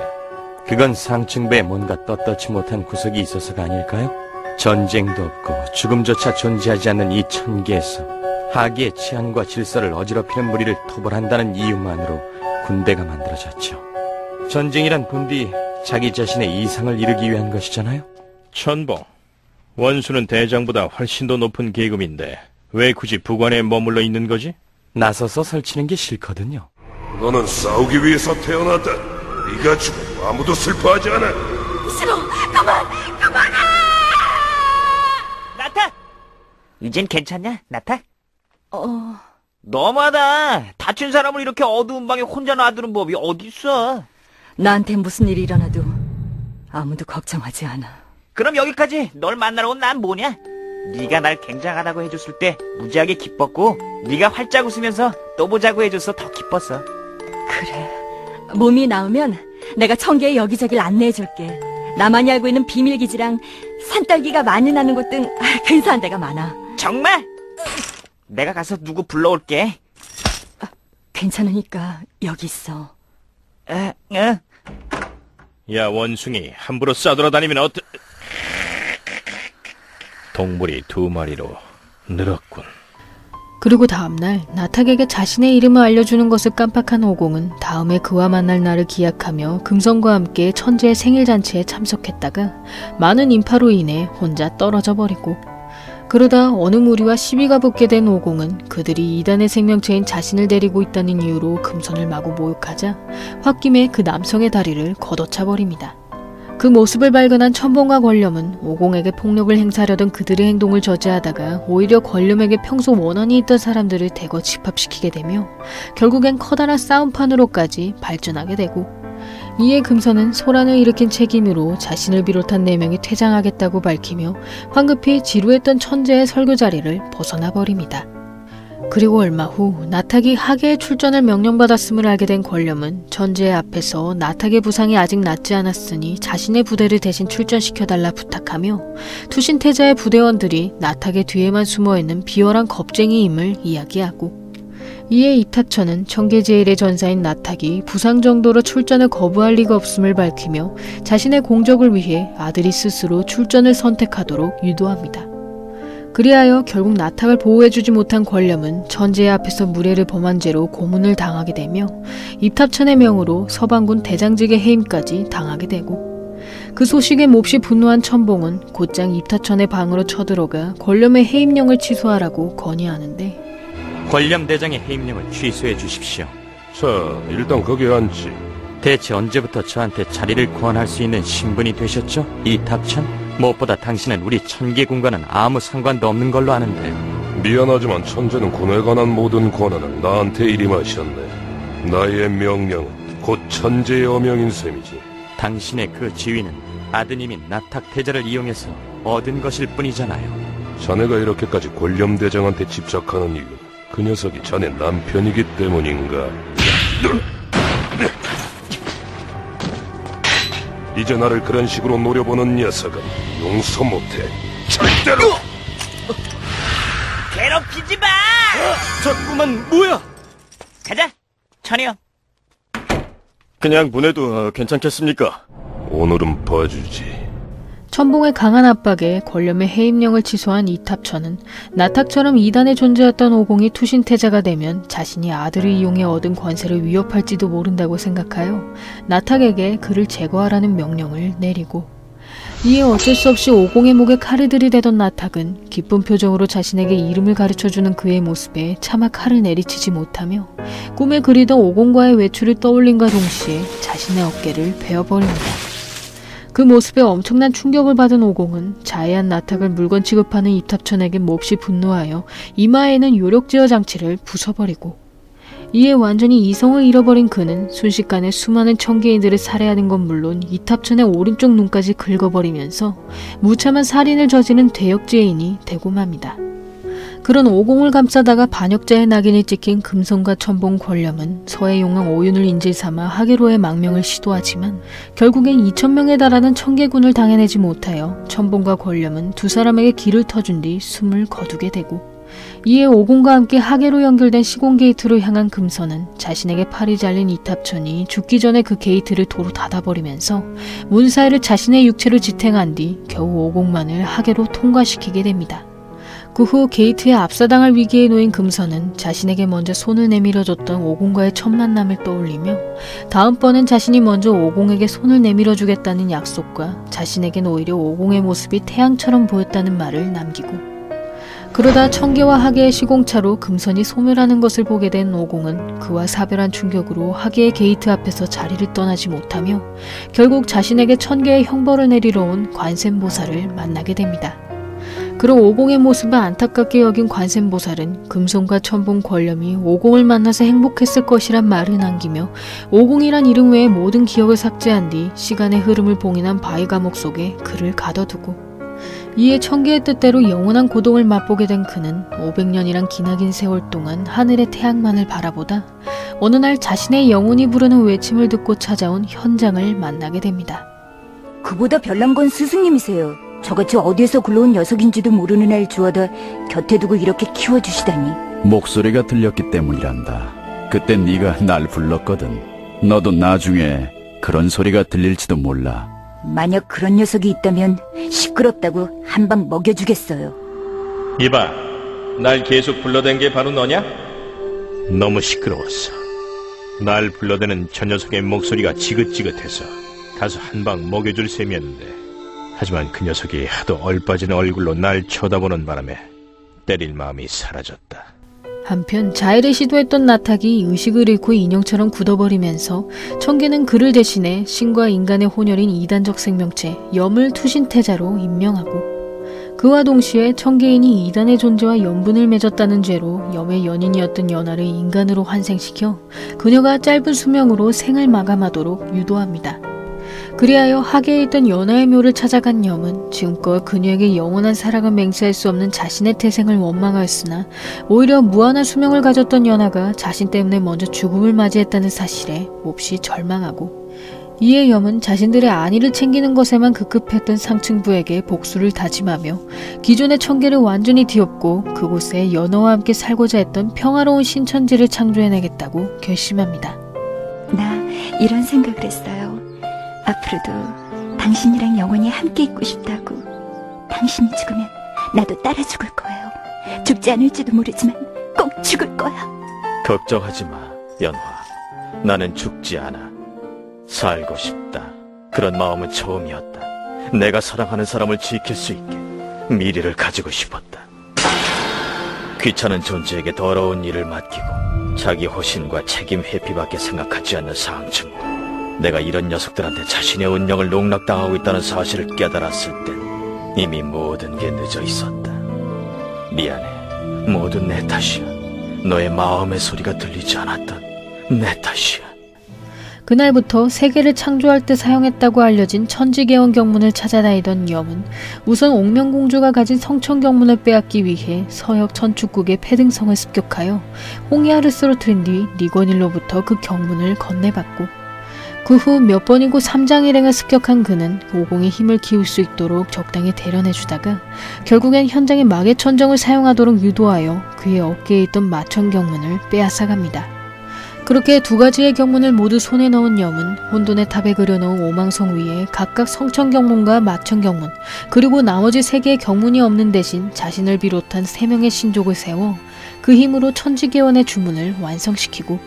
그건 상층부에 뭔가 떳떳지 못한 구석이 있어서가 아닐까요? 전쟁도 없고 죽음조차 존재하지 않는 이 천계에서 하기의 치안과 질서를 어지럽히는 무리를 토벌한다는 이유만으로 군대가 만들어졌죠. 전쟁이란 본디 자기 자신의 이상을 이루기 위한 것이잖아요. 천봉, 원수는 대장보다 훨씬 더 높은 계급인데 왜 굳이 부관에 머물러 있는 거지? 나서서 설치는 게 싫거든요. 너는 싸우기 위해서 태어났다. 네가 죽어도 아무도 슬퍼하지 않아. 싫어, 그만해! 나타! 이젠 괜찮냐, 나타? 너무하다. 다친 사람을 이렇게 어두운 방에 혼자 놔두는 법이 어딨어. 나한테 무슨 일이 일어나도 아무도 걱정하지 않아. 그럼 여기까지 널 만나러 온 난 뭐냐? 네가 날 굉장하다고 해줬을 때 무지하게 기뻤고, 네가 활짝 웃으면서 또 보자고 해줘서 더 기뻤어. 그래, 몸이 나으면 내가 천계의 여기저기를 안내해줄게. 나만이 알고 있는 비밀기지랑 산딸기가 많이 나는 곳 등 근사한 데가 많아. 정말? 내가 가서 누구 불러올게. 괜찮으니까 여기 있어. 야, 원숭이, 함부로 싸돌아다니면 동물이 2마리로 늘었군. 그리고 다음날 나탁에게 자신의 이름을 알려주는 것을 깜빡한 오공은 다음에 그와 만날 날을 기약하며 금성과 함께 천재의 생일잔치에 참석했다가 많은 인파로 인해 혼자 떨어져 버리고, 그러다 어느 무리와 시비가 붙게 된 오공은 그들이 이단의 생명체인 자신을 데리고 있다는 이유로 금선을 마구 모욕하자 홧김에 그 남성의 다리를 걷어차 버립니다. 그 모습을 발견한 천봉과 권렴은 오공에게 폭력을 행사하려던 그들의 행동을 저지하다가 오히려 권렴에게 평소 원한이 있던 사람들을 대거 집합시키게 되며 결국엔 커다란 싸움판으로까지 발전하게 되고, 이에 금선은 소란을 일으킨 책임으로 자신을 비롯한 4명이 퇴장하겠다고 밝히며 황급히 지루했던 천재의 설교 자리를 벗어나 버립니다. 그리고 얼마 후 나탁이 하계에 출전을 명령받았음을 알게 된 권렴은 천재의 앞에서 나탁의 부상이 아직 낫지 않았으니 자신의 부대를 대신 출전시켜달라 부탁하며 투신태자의 부대원들이 나탁의 뒤에만 숨어있는 비열한 겁쟁이임을 이야기하고, 이에 입탑천은 천계제일의 전사인 나탁이 부상 정도로 출전을 거부할 리가 없음을 밝히며 자신의 공적을 위해 아들이 스스로 출전을 선택하도록 유도합니다. 그리하여 결국 나탁을 보호해주지 못한 권렴은 천재의 앞에서 무례를 범한 죄로 고문을 당하게 되며 입탑천의 명으로 서방군 대장직의 해임까지 당하게 되고, 그 소식에 몹시 분노한 천봉은 곧장 입탑천의 방으로 쳐들어가 권렴의 해임령을 취소하라고 건의하는데, 권렴 대장의 해임령을 취소해 주십시오. 자, 일단 거기 앉지. 대체 언제부터 저한테 자리를 구원할 수 있는 신분이 되셨죠? 이탑천? 무엇보다 당신은 우리 천계군과는 아무 상관도 없는 걸로 아는데. 미안하지만 천재는 군에 관한 모든 권한을 나한테 일임하셨네. 나의 명령은 곧 천재의 어명인 셈이지. 당신의 그 지위는 아드님인 나탁 태자를 이용해서 얻은 것일 뿐이잖아요. 자네가 이렇게까지 권렴대장한테 집착하는 이유는 그 녀석이 자네 남편이기 때문인가? 이제 나를 그런 식으로 노려보는 녀석은 용서 못해. 절대로! 괴롭히지 마! 자꾸만 뭐야? 가자, 천이 형. 그냥 보내도 괜찮겠습니까? 오늘은 봐주지. 천봉의 강한 압박에 권렴의 해임령을 취소한 이탑천은 나탁처럼 이단에 존재했던 오공이 투신태자가 되면 자신이 아들을 이용해 얻은 권세를 위협할지도 모른다고 생각하여 나탁에게 그를 제거하라는 명령을 내리고, 이에 어쩔 수 없이 오공의 목에 칼을 들이대던 나탁은 기쁜 표정으로 자신에게 이름을 가르쳐주는 그의 모습에 차마 칼을 내리치지 못하며 꿈에 그리던 오공과의 외출을 떠올림과 동시에 자신의 어깨를 베어버립니다. 그 모습에 엄청난 충격을 받은 오공은 자해한 나탁을 물건 취급하는 이탑천에게 몹시 분노하여 이마에는 요력제어 장치를 부숴버리고, 이에 완전히 이성을 잃어버린 그는 순식간에 수많은 청개인들을 살해하는 건 물론 이탑천의 오른쪽 눈까지 긁어버리면서 무참한 살인을 저지른 대역죄인이 되고 맙니다. 그런 오공을 감싸다가 반역자의 낙인을 찍힌 금성과 천봉 권렴은 서해 용왕 오윤을 인질삼아 하계로의 망명을 시도하지만 결국엔 2,000명에 달하는 청개군을 당해내지 못하여 천봉과 권렴은 두 사람에게 길을 터준 뒤 숨을 거두게 되고, 이에 오공과 함께 하계로 연결된 시공 게이트로 향한 금선은 자신에게 팔이 잘린 이탑천이 죽기 전에 그 게이트를 도로 닫아버리면서 문 사이를 자신의 육체로 지탱한 뒤 겨우 오공만을 하계로 통과시키게 됩니다. 그 후 게이트에 압사당할 위기에 놓인 금선은 자신에게 먼저 손을 내밀어줬던 오공과의 첫 만남을 떠올리며 다음번엔 자신이 먼저 오공에게 손을 내밀어주겠다는 약속과 자신에겐 오히려 오공의 모습이 태양처럼 보였다는 말을 남기고, 그러다 청계와 하계의 시공차로 금선이 소멸하는 것을 보게 된 오공은 그와 사별한 충격으로 하계의 게이트 앞에서 자리를 떠나지 못하며 결국 자신에게 1000개의 형벌을 내리러 온 관세음보살을 만나게 됩니다. 그런 오공의 모습을 안타깝게 여긴 관세음보살은 금손과 천봉 권렴이 오공을 만나서 행복했을 것이란 말을 남기며 오공이란 이름 외의 모든 기억을 삭제한 뒤 시간의 흐름을 봉인한 바위 감옥 속에 그를 가둬두고, 이에 천계의 뜻대로 영원한 고동을 맛보게 된 그는 500년이란 기나긴 세월 동안 하늘의 태양만을 바라보다 어느 날 자신의 영혼이 부르는 외침을 듣고 찾아온 현장을 만나게 됩니다. 그보다 별난 건 스승님이세요. 저같이 어디에서 굴러온 녀석인지도 모르는 애를 주워다 곁에 두고 이렇게 키워주시다니. 목소리가 들렸기 때문이란다. 그때 네가 날 불렀거든. 너도 나중에 그런 소리가 들릴지도 몰라. 만약 그런 녀석이 있다면 시끄럽다고 한 방 먹여주겠어요. 이봐, 날 계속 불러댄 게 바로 너냐? 너무 시끄러웠어. 날 불러대는 저 녀석의 목소리가 지긋지긋해서 가서 한 방 먹여줄 셈이었는데, 하지만 그 녀석이 하도 얼빠진 얼굴로 날 쳐다보는 바람에 때릴 마음이 사라졌다. 한편 자해를 시도했던 나탁이 의식을 잃고 인형처럼 굳어버리면서 청계는 그를 대신해 신과 인간의 혼혈인 이단적 생명체 염을 투신태자로 임명하고, 그와 동시에 청계인이 이단의 존재와 연분을 맺었다는 죄로 염의 연인이었던 연하를 인간으로 환생시켜 그녀가 짧은 수명으로 생을 마감하도록 유도합니다. 그리하여 하계에 있던 연하의 묘를 찾아간 염은 지금껏 그녀에게 영원한 사랑을 맹세할 수 없는 자신의 태생을 원망하였으나 오히려 무한한 수명을 가졌던 연하가 자신 때문에 먼저 죽음을 맞이했다는 사실에 몹시 절망하고, 이에 염은 자신들의 안위를 챙기는 것에만 급급했던 상층부에게 복수를 다짐하며 기존의 청계를 완전히 뒤엎고 그곳에 연하와 함께 살고자 했던 평화로운 신천지를 창조해내겠다고 결심합니다. 나 이런 생각을 했어요. 앞으로도 당신이랑 영원히 함께 있고 싶다고. 당신이 죽으면 나도 따라 죽을 거예요. 죽지 않을지도 모르지만 꼭 죽을 거야. 걱정하지 마, 연화. 나는 죽지 않아. 살고 싶다. 그런 마음은 처음이었다. 내가 사랑하는 사람을 지킬 수 있게 미래를 가지고 싶었다. 귀찮은 존재에게 더러운 일을 맡기고 자기 호신과 책임 회피밖에 생각하지 않는 상층부. 내가 이런 녀석들한테 자신의 운명을 농락당하고 있다는 사실을 깨달았을 땐 이미 모든 게 늦어 있었다. 미안해. 모두 내 탓이야. 너의 마음의 소리가 들리지 않았던 내 탓이야. 그날부터 세계를 창조할 때 사용했다고 알려진 천지개원 경문을 찾아다니던 염은 우선 옥명공주가 가진 성천 경문을 빼앗기 위해 서역 천축국의 패등성을 습격하여 홍해아를 쓰러뜨린 뒤 리건일로부터 그 경문을 건네받고 그 후 몇 번이고 삼장일행을 습격한 그는 오공의 힘을 키울 수 있도록 적당히 대련해주다가 결국엔 현장의 마계 천정을 사용하도록 유도하여 그의 어깨에 있던 마천 경문을 빼앗아갑니다. 그렇게 두 가지의 경문을 모두 손에 넣은 염은 혼돈의 탑에 그려놓은 오망성 위에 각각 성천 경문과 마천 경문 그리고 나머지 3개의 경문이 없는 대신 자신을 비롯한 3명의 신족을 세워 그 힘으로 천지개원의 주문을 완성시키고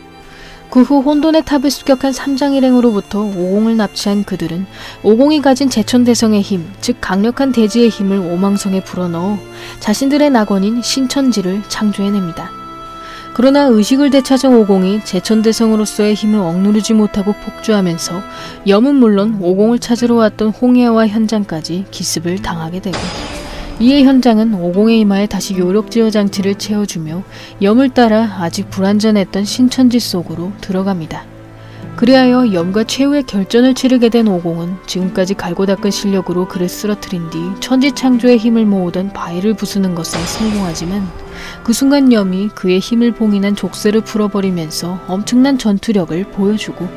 그 후 혼돈의 탑을 습격한 삼장일행으로부터 오공을 납치한 그들은 오공이 가진 제천대성의 힘, 즉 강력한 대지의 힘을 오망성에 불어넣어 자신들의 낙원인 신천지를 창조해냅니다. 그러나 의식을 되찾은 오공이 제천대성으로서의 힘을 억누르지 못하고 폭주하면서 염은 물론 오공을 찾으러 왔던 홍해와 현장까지 기습을 당하게 되고 이에 현장은 오공의 이마에 다시 요력지어 장치를 채워주며 염을 따라 아직 불완전했던 신천지 속으로 들어갑니다. 그리하여 염과 최후의 결전을 치르게 된 오공은 지금까지 갈고 닦은 실력으로 그를 쓰러뜨린 뒤 천지창조의 힘을 모으던 바위를 부수는 것에 성공하지만 그 순간 염이 그의 힘을 봉인한 족쇄를 풀어버리면서 엄청난 전투력을 보여주고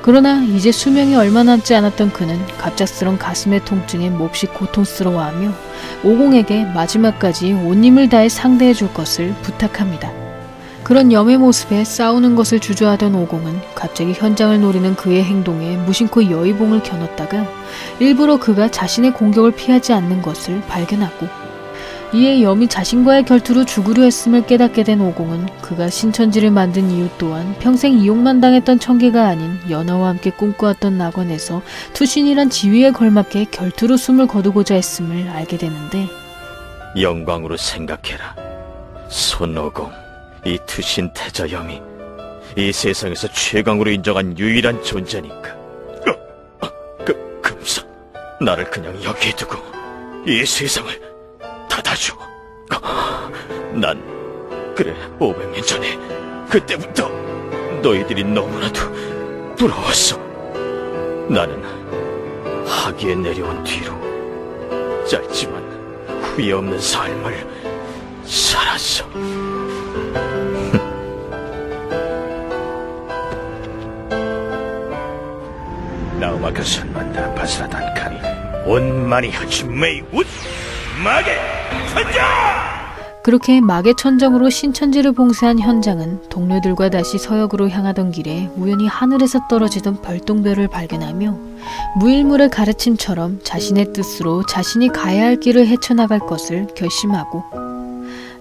그러나 이제 수명이 얼마 남지 않았던 그는 갑작스런 가슴의 통증에 몹시 고통스러워하며 오공에게 마지막까지 온 힘을 다해 상대해 줄 것을 부탁합니다. 그런 염의 모습에 싸우는 것을 주저하던 오공은 갑자기 현장을 노리는 그의 행동에 무심코 여의봉을 겨눴다가 일부러 그가 자신의 공격을 피하지 않는 것을 발견하고 이에 염이 자신과의 결투로 죽으려 했음을 깨닫게 된 오공은 그가 신천지를 만든 이유 또한 평생 이용만 당했던 천계가 아닌 연하와 함께 꿈꿔왔던 낙원에서 투신이란 지위에 걸맞게 결투로 숨을 거두고자 했음을 알게 되는데 영광으로 생각해라. 손오공, 이 투신 태자염이 이 세상에서 최강으로 인정한 유일한 존재니까. 금사, 나를 그냥 여기에 두고 이 세상을 닫아줘. 난 그래 500년 전에 그때부터 너희들이 너무나도 부러웠어. 나는 하기에 내려온 뒤로 짧지만 후회 없는 삶을 살았어. 나우마카선 만다 바스라단 카리 온만이 하지 메이 운 마계 천정! 그렇게 마계 천정으로 신천지를 봉쇄한 현장은 동료들과 다시 서역으로 향하던 길에 우연히 하늘에서 떨어지던 별똥별을 발견하며 무일물의 가르침처럼 자신의 뜻으로 자신이 가야 할 길을 헤쳐나갈 것을 결심하고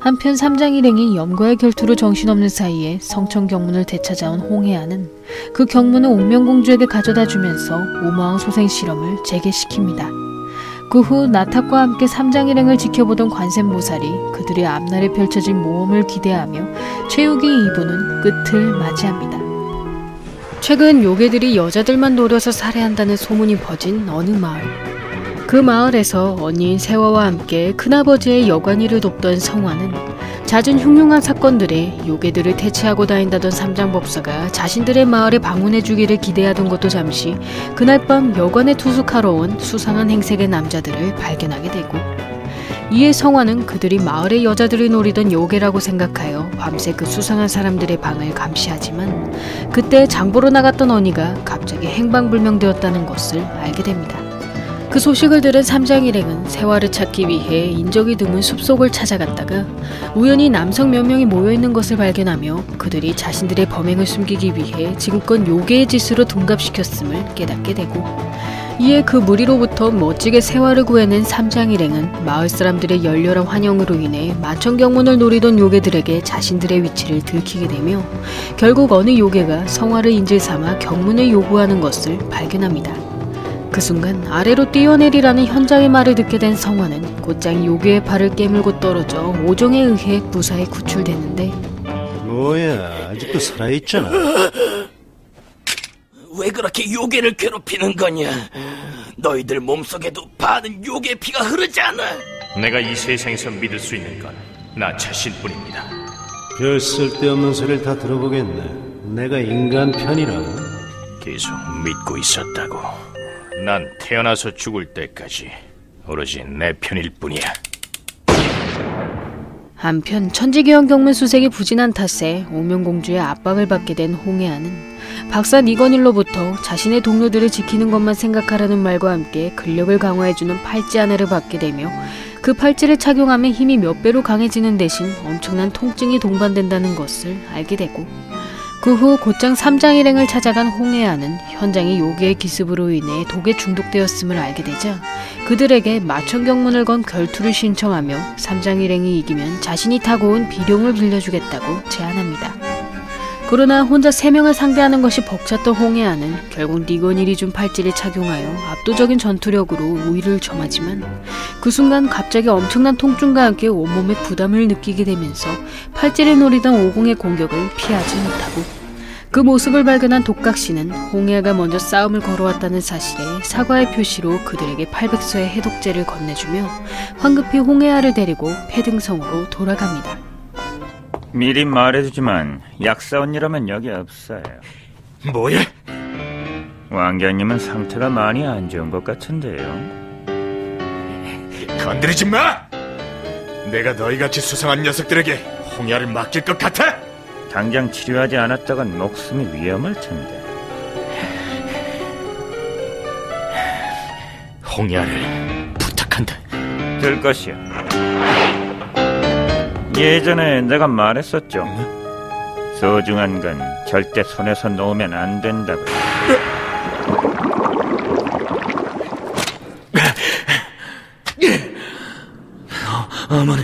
한편 삼장일행이 염과의 결투로 정신없는 사이에 성천 경문을 되찾아온 홍해아는 그 경문을 옥명공주에게 가져다 주면서 오마왕 소생 실험을 재개시킵니다. 그 후 나탑과 함께 삼장일행을 지켜보던 관세음보살이 그들의 앞날에 펼쳐진 모험을 기대하며 최욱이 이부는 끝을 맞이합니다. 최근 요괴들이 여자들만 노려서 살해한다는 소문이 퍼진 어느 마을. 그 마을에서 언니인 세화와 함께 큰아버지의 여관일을 돕던 성화는 잦은 흉흉한 사건들에 요괴들을 퇴치하고 다닌다던 삼장법사가 자신들의 마을에 방문해주기를 기대하던 것도 잠시 그날 밤 여관에 투숙하러 온 수상한 행색의 남자들을 발견하게 되고 이에 성화는 그들이 마을의 여자들을 노리던 요괴라고 생각하여 밤새 그 수상한 사람들의 방을 감시하지만 그때 장보러 나갔던 언니가 갑자기 행방불명되었다는 것을 알게 됩니다. 그 소식을 들은 삼장일행은 세화를 찾기 위해 인적이 드문 숲속을 찾아갔다가 우연히 남성 몇 명이 모여있는 것을 발견하며 그들이 자신들의 범행을 숨기기 위해 지금껏 요괴의 짓으로 둔갑시켰음을 깨닫게 되고 이에 그 무리로부터 멋지게 세화를 구해낸 삼장일행은 마을 사람들의 열렬한 환영으로 인해 마천경문을 노리던 요괴들에게 자신들의 위치를 들키게 되며 결국 어느 요괴가 성화를 인질삼아 경문을 요구하는 것을 발견합니다. 그 순간 아래로 뛰어내리라는 현장의 말을 듣게 된 성화는 곧장 요괴의 발을 깨물고 떨어져 오종에 의해 무사히 구출되는데 뭐야 아직도 살아있잖아. 왜 그렇게 요괴를 괴롭히는 거냐? 너희들 몸속에도 반은 요괴 피가 흐르지 않아? 내가 이 세상에서 믿을 수 있는 건 나 자신뿐입니다. 별 쓸데없는 소리를 다 들어보겠네. 내가 인간 편이라고? 계속 믿고 있었다고. 난 태어나서 죽을 때까지 오로지 내 편일 뿐이야. 한편 천지기원 경문 수색이 부진한 탓에 오명공주의 압박을 받게 된 홍해아는 박사 니건일로부터 자신의 동료들을 지키는 것만 생각하라는 말과 함께 근력을 강화해주는 팔찌 하나를 받게 되며 그 팔찌를 착용하면 힘이 몇 배로 강해지는 대신 엄청난 통증이 동반된다는 것을 알게 되고, 그 후 곧장 삼장일행을 찾아간 홍해아는 현장이 요괴의 기습으로 인해 독에 중독되었음을 알게 되자 그들에게 마천경문을 건 결투를 신청하며 삼장일행이 이기면 자신이 타고 온 비룡을 빌려주겠다고 제안합니다. 그러나 혼자 3명을 상대하는 것이 벅찼던 홍해아는 결국 니건일이 준 팔찌를 착용하여 압도적인 전투력으로 우위를 점하지만 그 순간 갑자기 엄청난 통증과 함께 온몸에 부담을 느끼게 되면서 팔찌를 노리던 오공의 공격을 피하지 못하고, 그 모습을 발견한 독각씨는 홍해아가 먼저 싸움을 걸어왔다는 사실에 사과의 표시로 그들에게 800서의 해독제를 건네주며 황급히 홍해아를 데리고 패등성으로 돌아갑니다. 미리 말해주지만 약사원 일하면 여기 없어요. 뭐야? 왕자님은 상태가 많이 안 좋은 것 같은데요. 건드리지 마! 내가 너희같이 수상한 녀석들에게 홍야를 맡길 것 같아? 당장 치료하지 않았다간 목숨이 위험할 텐데. 홍야를 부탁한다. 들 것이요. 예전에 내가 말했었죠. 소중한 건 절대 손에서 놓으면 안 된다고. 어머니.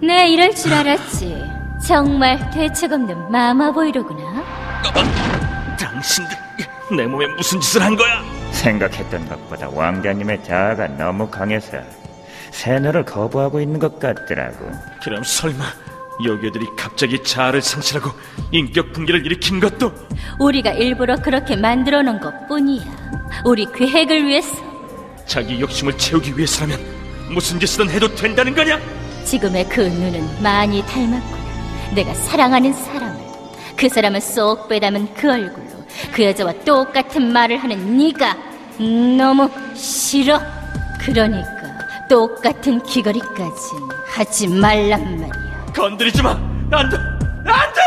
네, 이럴 줄 알았지. 정말 대책 없는 마마보이로구나. 당신들 내 몸에 무슨 짓을 한 거야? 생각했던 것보다 왕자님의 자아가 너무 강해서 세뇌를 거부하고 있는 것 같더라고. 그럼 설마 요괴들이 갑자기 자아를 상실하고 인격 붕괴를 일으킨 것도? 우리가 일부러 그렇게 만들어 놓은 것뿐이야. 우리 계획을 위해서. 자기 욕심을 채우기 위해서라면 무슨 짓이든 해도 된다는 거냐? 지금의 그 눈은 많이 닮았구나. 내가 사랑하는 사람을, 그 사람을 쏙 빼닮은 그 얼굴로 그 여자와 똑같은 말을 하는 네가 너무 싫어. 그러니까 똑같은 귀걸이까진 하지 말란 말이야. 건드리지 마! 안 돼! 안 돼!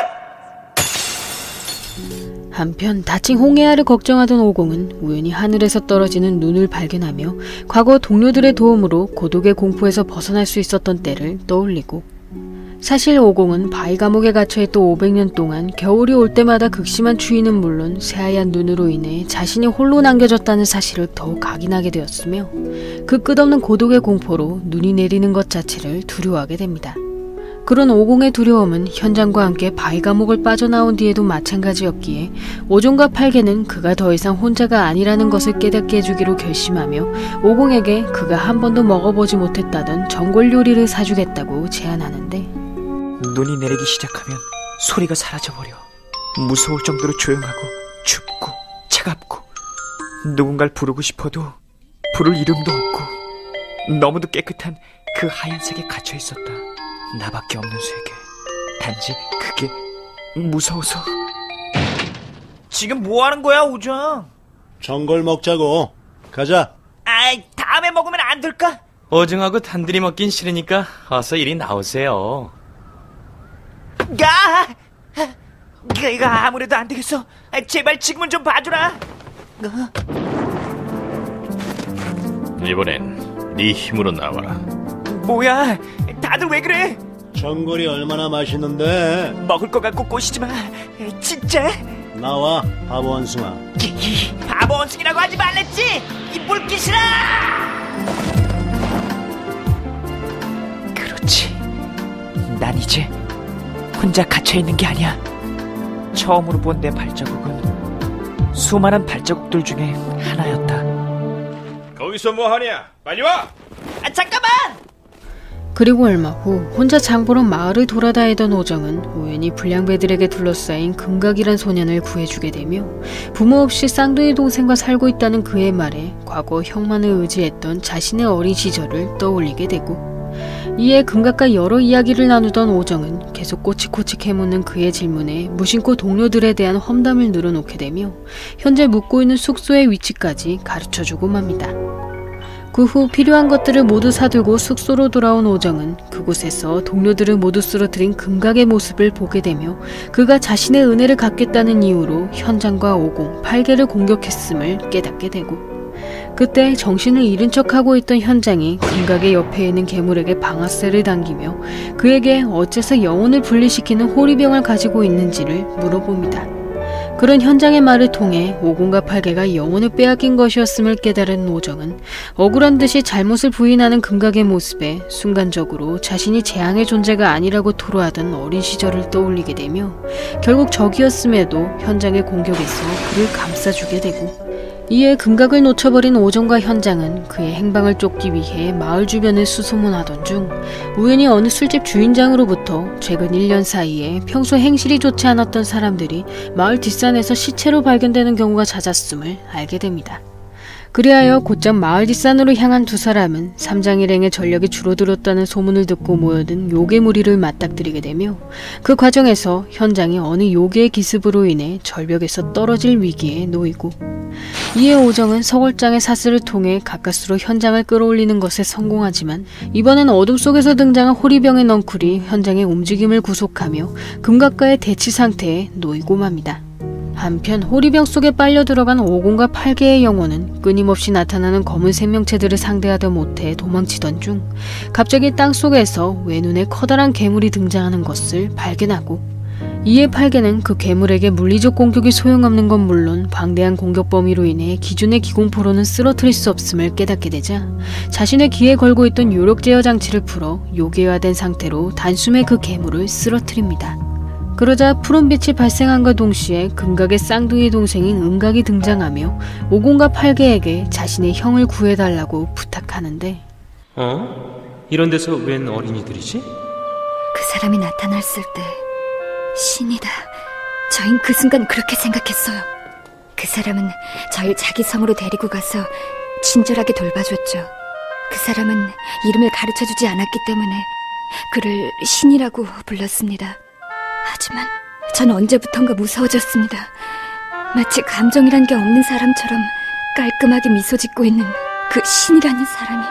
한편 다친 홍해아를 걱정하던 오공은 우연히 하늘에서 떨어지는 눈을 발견하며 과거 동료들의 도움으로 고독의 공포에서 벗어날 수 있었던 때를 떠올리고, 사실 오공은 바위 감옥에 갇혀있던 500년 동안 겨울이 올 때마다 극심한 추위는 물론 새하얀 눈으로 인해 자신이 홀로 남겨졌다는 사실을 더욱 각인하게 되었으며, 그 끝없는 고독의 공포로 눈이 내리는 것 자체를 두려워하게 됩니다. 그런 오공의 두려움은 현장과 함께 바위 감옥을 빠져나온 뒤에도 마찬가지였기에 오종과 팔개는 그가 더 이상 혼자가 아니라는 것을 깨닫게 해주기로 결심하며 오공에게 그가 한 번도 먹어보지 못했다던 전골 요리를 사주겠다고 제안하는데, 눈이 내리기 시작하면 소리가 사라져버려. 무서울 정도로 조용하고 춥고 차갑고, 누군가를 부르고 싶어도 부를 이름도 없고, 너무도 깨끗한 그 하얀색에 갇혀있었다. 나밖에 없는 세계. 단지 그게 무서워서. 지금 뭐하는 거야, 우정? 전골 먹자고. 가자. 아이, 다음에 먹으면 안 될까? 오징하고 단둘이 먹긴 싫으니까 어서 이리 나오세요. 야! 이거 아무래도 안 되겠어. 제발 지금은 좀 봐주라. 이번엔 네 힘으로 나와라. 뭐야? 다들 왜 그래? 전골이 얼마나 맛있는데. 먹을 것 같고 꼬시지 마. 진짜? 나와, 바보 원숭아. 바보 원숭이라고 하지 말랬지? 이 물기시라! 그렇지. 난 이제 혼자 갇혀있는 게 아니야. 처음으로 본 내 발자국은 수많은 발자국들 중에 하나였다. 거기서 뭐하냐? 빨리 와! 잠깐만! 그리고 얼마 후 혼자 장보러 마을을 돌아다니던 오정은 우연히 불량배들에게 둘러싸인 금각이란 소년을 구해주게 되며, 부모 없이 쌍둥이 동생과 살고 있다는 그의 말에 과거 형만을 의지했던 자신의 어린 시절을 떠올리게 되고, 이에 금각과 여러 이야기를 나누던 오정은 계속 꼬치꼬치 캐묻는 그의 질문에 무심코 동료들에 대한 험담을 늘어놓게 되며 현재 묵고 있는 숙소의 위치까지 가르쳐주고 맙니다. 그 후 필요한 것들을 모두 사들고 숙소로 돌아온 오정은 그곳에서 동료들을 모두 쓰러뜨린 금각의 모습을 보게 되며 그가 자신의 은혜를 갚겠다는 이유로 현장과 오공, 팔개를 공격했음을 깨닫게 되고, 그때 정신을 잃은 척하고 있던 현장이 금각의 옆에 있는 괴물에게 방아쇠를 당기며 그에게 어째서 영혼을 분리시키는 호리병을 가지고 있는지를 물어봅니다. 그런 현장의 말을 통해 오공과 팔개가 영혼을 빼앗긴 것이었음을 깨달은 오정은 억울한 듯이 잘못을 부인하는 금각의 모습에 순간적으로 자신이 재앙의 존재가 아니라고 토로하던 어린 시절을 떠올리게 되며 결국 적이었음에도 현장의 공격에서 그를 감싸주게 되고, 이에 금각을 놓쳐버린 오정과 현장은 그의 행방을 쫓기 위해 마을 주변을 수소문하던 중 우연히 어느 술집 주인장으로부터 최근 1년 사이에 평소 행실이 좋지 않았던 사람들이 마을 뒷산에서 시체로 발견되는 경우가 잦았음을 알게 됩니다. 그리하여 곧장 마을 뒷산으로 향한 두 사람은 삼장일행의 전력이 줄어들었다는 소문을 듣고 모여든 요괴 무리를 맞닥뜨리게 되며 그 과정에서 현장이 어느 요괴의 기습으로 인해 절벽에서 떨어질 위기에 놓이고, 이에 오정은 서골장의 사슬을 통해 가까스로 현장을 끌어올리는 것에 성공하지만 이번엔 어둠 속에서 등장한 호리병의 넝쿨이 현장의 움직임을 구속하며 금각과의 대치 상태에 놓이고 맙니다. 한편 호리병 속에 빨려 들어간 오공과 팔개의 영혼은 끊임없이 나타나는 검은 생명체들을 상대하다 못해 도망치던 중 갑자기 땅속에서 외눈에 커다란 괴물이 등장하는 것을 발견하고, 이에 팔개는 그 괴물에게 물리적 공격이 소용없는 건 물론 방대한 공격 범위로 인해 기존의 기공포로는 쓰러뜨릴 수 없음을 깨닫게 되자 자신의 귀에 걸고 있던 요력 제어 장치를 풀어 요괴화된 상태로 단숨에 그 괴물을 쓰러뜨립니다. 그러자 푸른 빛이 발생한과 동시에 금각의 쌍둥이 동생인 은각이 등장하며 오공과 팔개에게 자신의 형을 구해달라고 부탁하는데, 이런 데서 웬 어린이들이지? 그 사람이 나타났을 때 신이다. 저흰 그 순간 그렇게 생각했어요. 그 사람은 절 자기 성으로 데리고 가서 친절하게 돌봐줬죠. 그 사람은 이름을 가르쳐주지 않았기 때문에 그를 신이라고 불렀습니다. 하지만 전 언제부턴가 무서워졌습니다. 마치 감정이란 게 없는 사람처럼 깔끔하게 미소 짓고 있는 그 신이라는 사람이.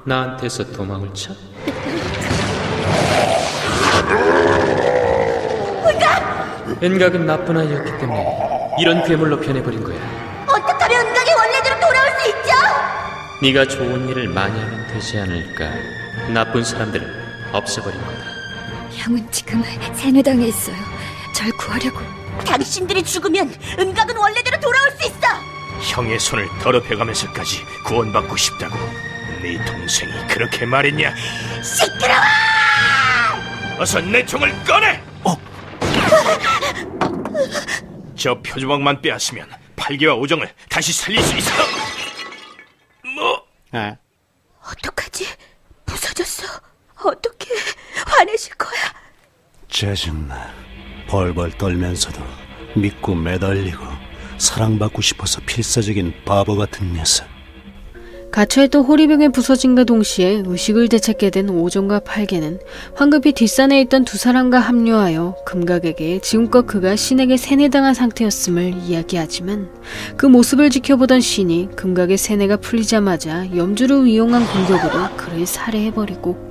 나한테서 도망을 쳐? 은각은 나쁜 아이였기 때문에 이런 괴물로 변해버린 거야. 어떻게 하면 은각이 원래대로 돌아올 수 있죠? 네가 좋은 일을 많이 하면 되지 않을까. 나쁜 사람들을 없애버린 거다. 형은 지금 세뇌당에 있어요. 절 구하려고. 당신들이 죽으면 은각은 원래대로 돌아올 수 있어. 형의 손을 더럽혀가면서까지 구원받고 싶다고 네 동생이 그렇게 말했냐? 시끄러워! 어서 내 총을 꺼내! 저 표주먹만 빼앗으면 팔개와 오정을 다시 살릴 수 있어. 어떡하지? 부서졌어. 어떻게 화내실 거야? 짜증나. 벌벌 떨면서도 믿고 매달리고 사랑받고 싶어서 필사적인 바보 같은 녀석. 갇혀있던 호리병에 부서진과 동시에 의식을 되찾게 된 오정과 팔개는 황급히 뒷산에 있던 두 사람과 합류하여 금각에게 지금껏 그가 신에게 세뇌당한 상태였음을 이야기하지만 그 모습을 지켜보던 신이 금각의 세뇌가 풀리자마자 염주를 이용한 공격으로 그를 살해해버리고,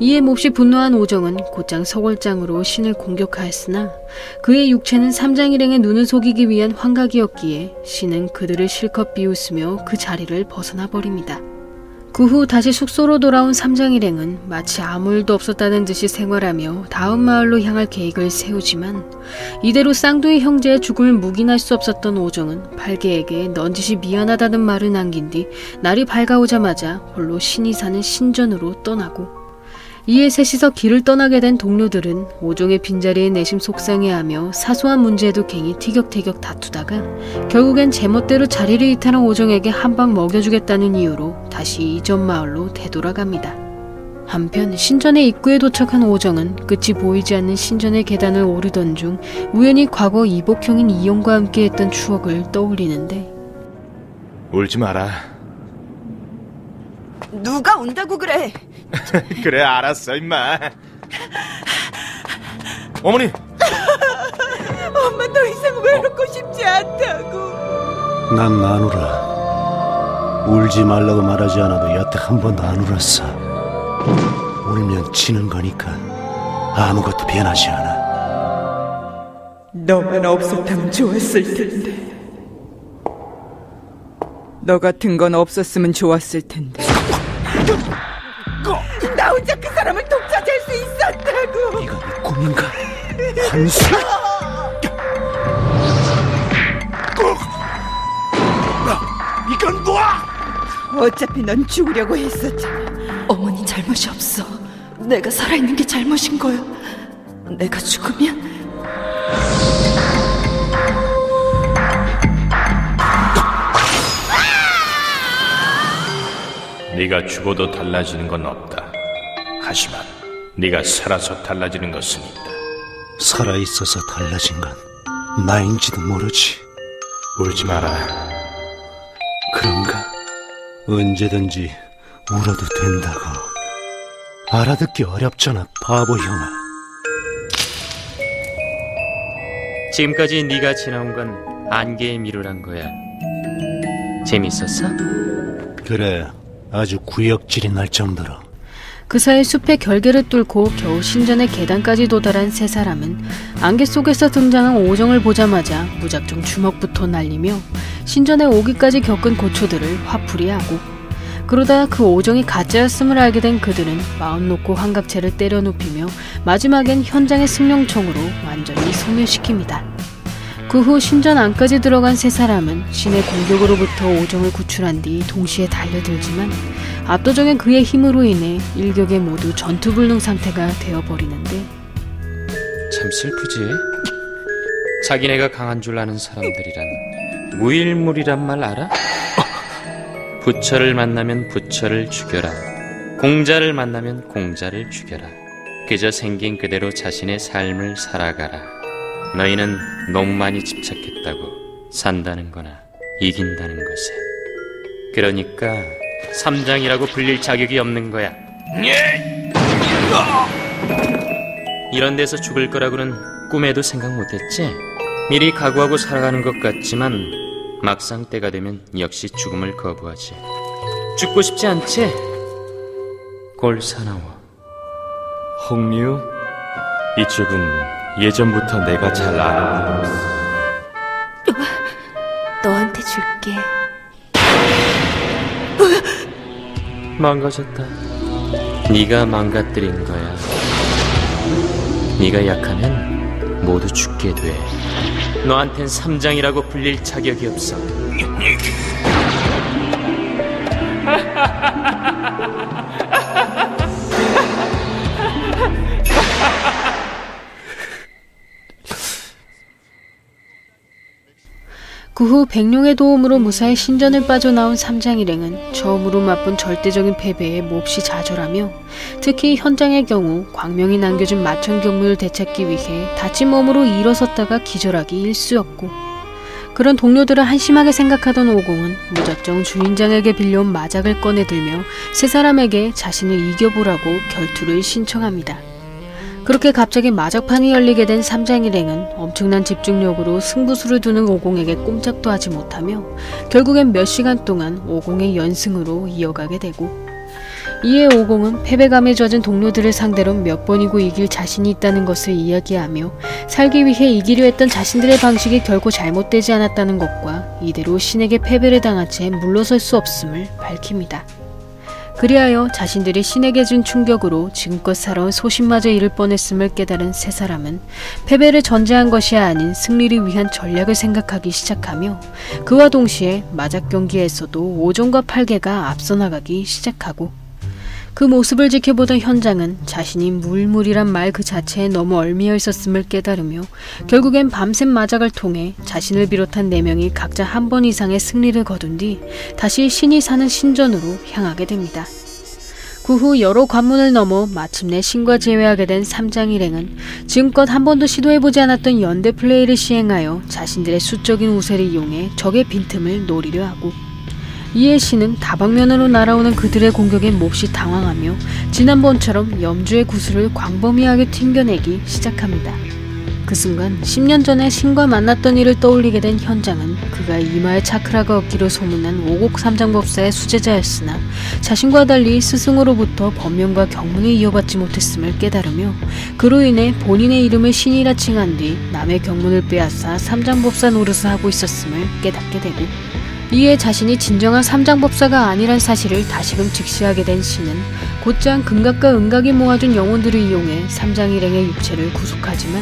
이에 몹시 분노한 오정은 곧장 서골장으로 신을 공격하였으나 그의 육체는 삼장일행의 눈을 속이기 위한 환각이었기에 신은 그들을 실컷 비웃으며 그 자리를 벗어나 버립니다. 그 후 다시 숙소로 돌아온 삼장일행은 마치 아무 일도 없었다는 듯이 생활하며 다음 마을로 향할 계획을 세우지만 이대로 쌍둥이 형제의 죽음을 묵인할 수 없었던 오정은 팔개에게 넌지시 미안하다는 말을 남긴 뒤 날이 밝아오자마자 홀로 신이 사는 신전으로 떠나고, 이에 셋이서 길을 떠나게 된 동료들은 오종의 빈자리에 내심 속상해하며 사소한 문제에도 괜히 티격태격 다투다가 결국엔 제멋대로 자리를 이탈한 오종에게 한방 먹여주겠다는 이유로 다시 이전 마을로 되돌아갑니다. 한편 신전의 입구에 도착한 오정은 끝이 보이지 않는 신전의 계단을 오르던 중 우연히 과거 이복형인 이용과 함께했던 추억을 떠올리는데, 울지 마라. 누가 온다고 그래? 그래, 알았어, 임마. 어머니! 엄마 더 이상 외롭고 싶지 않다고. 난 안 울어. 울지 말라고 말하지 않아도 여태 한 번도 안 울었어. 울면 지는 거니까 아무것도 변하지 않아. 너만 없었다면 좋았을 텐데. 너 같은 건 없었으면 좋았을 텐데. 나 혼자 그 사람을 독차지할 수 있었다고. 이건 꿈인가? 환술? 이건 뭐야? 어차피 넌 죽으려고 했었잖아. 어머니 잘못이 없어. 내가 살아있는 게 잘못인 거야. 내가 죽으면 네가 죽어도 달라지는 건 없다. 하지만 네가 살아서 달라지는 것은 있다. 살아있어서 달라진 건 나인지도 모르지. 울지 마라. 그런가? 언제든지 울어도 된다고. 알아듣기 어렵잖아, 바보 형아. 지금까지 네가 지나온 건 안개의 미로란 거야. 재밌었어? 그래, 아주 구역질이 날 정도로. 그 사이 숲의 결계를 뚫고 겨우 신전의 계단까지 도달한 세 사람은 안개 속에서 등장한 오정을 보자마자 무작정 주먹부터 날리며 신전에 오기까지 겪은 고초들을 화풀이하고, 그러다 그 오정이 가짜였음을 알게 된 그들은 마음 놓고 환각체를 때려 눕히며 마지막엔 현장의 승용총으로 완전히 소멸시킵니다. 그 후 신전 안까지 들어간 세 사람은 신의 공격으로부터 오정을 구출한 뒤 동시에 달려들지만 압도적인 그의 힘으로 인해 일격에 모두 전투불능 상태가 되어버리는데, 참 슬프지? 자기네가 강한 줄 아는 사람들이란 무일물이란 말 알아? 부처를 만나면 부처를 죽여라. 공자를 만나면 공자를 죽여라. 그저 생긴 그대로 자신의 삶을 살아가라. 너희는 너무 많이 집착했다고 산다는 거나 이긴다는 것에. 그러니까 삼장이라고 불릴 자격이 없는 거야. 이런 데서 죽을 거라고는 꿈에도 생각 못했지? 미리 각오하고 살아가는 것 같지만 막상 때가 되면 역시 죽음을 거부하지. 죽고 싶지 않지? 골 사나워. 홍류, 이 죽음 예전부터 내가 잘 아는 거였어. 너한테 줄게. 망가졌다. 네가 망가뜨린 거야. 네가 약하면 모두 죽게 돼. 너한텐 삼장이라고 불릴 자격이 없어. 그 후 백룡의 도움으로 무사히 신전을 빠져나온 삼장일행은 처음으로 맛본 절대적인 패배에 몹시 좌절하며, 특히 현장의 경우 광명이 남겨준 마천경문을 되찾기 위해 다친 몸으로 일어섰다가 기절하기 일쑤였고, 그런 동료들을 한심하게 생각하던 오공은 무작정 주인장에게 빌려온 마작을 꺼내들며 세 사람에게 자신을 이겨보라고 결투를 신청합니다. 그렇게 갑자기 마작판이 열리게 된 삼장일행은 엄청난 집중력으로 승부수를 두는 오공에게 꼼짝도 하지 못하며 결국엔 몇 시간 동안 오공의 연승으로 이어가게 되고, 이에 오공은 패배감에 젖은 동료들을 상대로 몇 번이고 이길 자신이 있다는 것을 이야기하며 살기 위해 이기려 했던 자신들의 방식이 결코 잘못되지 않았다는 것과 이대로 신에게 패배를 당한 채 물러설 수 없음을 밝힙니다. 그리하여 자신들이 신에게 준 충격으로 지금껏 살아온 소신마저 잃을 뻔했음을 깨달은 세 사람은 패배를 전제한 것이 아닌 승리를 위한 전략을 생각하기 시작하며, 그와 동시에 마작 경기에서도 오종과 팔개가 앞서 나가기 시작하고, 그 모습을 지켜보던 현장은 자신이 무일물이란 말 그 자체에 너무 얽매여 있었음을 깨달으며 결국엔 밤샘 마작을 통해 자신을 비롯한 4명이 각자 한 번 이상의 승리를 거둔 뒤 다시 신이 사는 신전으로 향하게 됩니다. 그 후 여러 관문을 넘어 마침내 신과 재회하게 된 삼장일행은 지금껏 한 번도 시도해보지 않았던 연대 플레이를 시행하여 자신들의 수적인 우세를 이용해 적의 빈틈을 노리려 하고, 이에 신은 다방면으로 날아오는 그들의 공격에 몹시 당황하며 지난번처럼 염주의 구슬을 광범위하게 튕겨내기 시작합니다. 그 순간 10년 전에 신과 만났던 일을 떠올리게 된 현장은 그가 이마에 차크라가 없기로 소문난 오곡 삼장법사의 수제자였으나 자신과 달리 스승으로부터 법명과 경문을 이어받지 못했음을 깨달으며 그로 인해 본인의 이름을 신이라 칭한 뒤 남의 경문을 빼앗아 삼장법사 노릇을 하고 있었음을 깨닫게 되고, 이에 자신이 진정한 삼장법사가 아니란 사실을 다시금 직시하게 된 신은 곧장 금각과 은각이 모아준 영혼들을 이용해 삼장일행의 육체를 구속하지만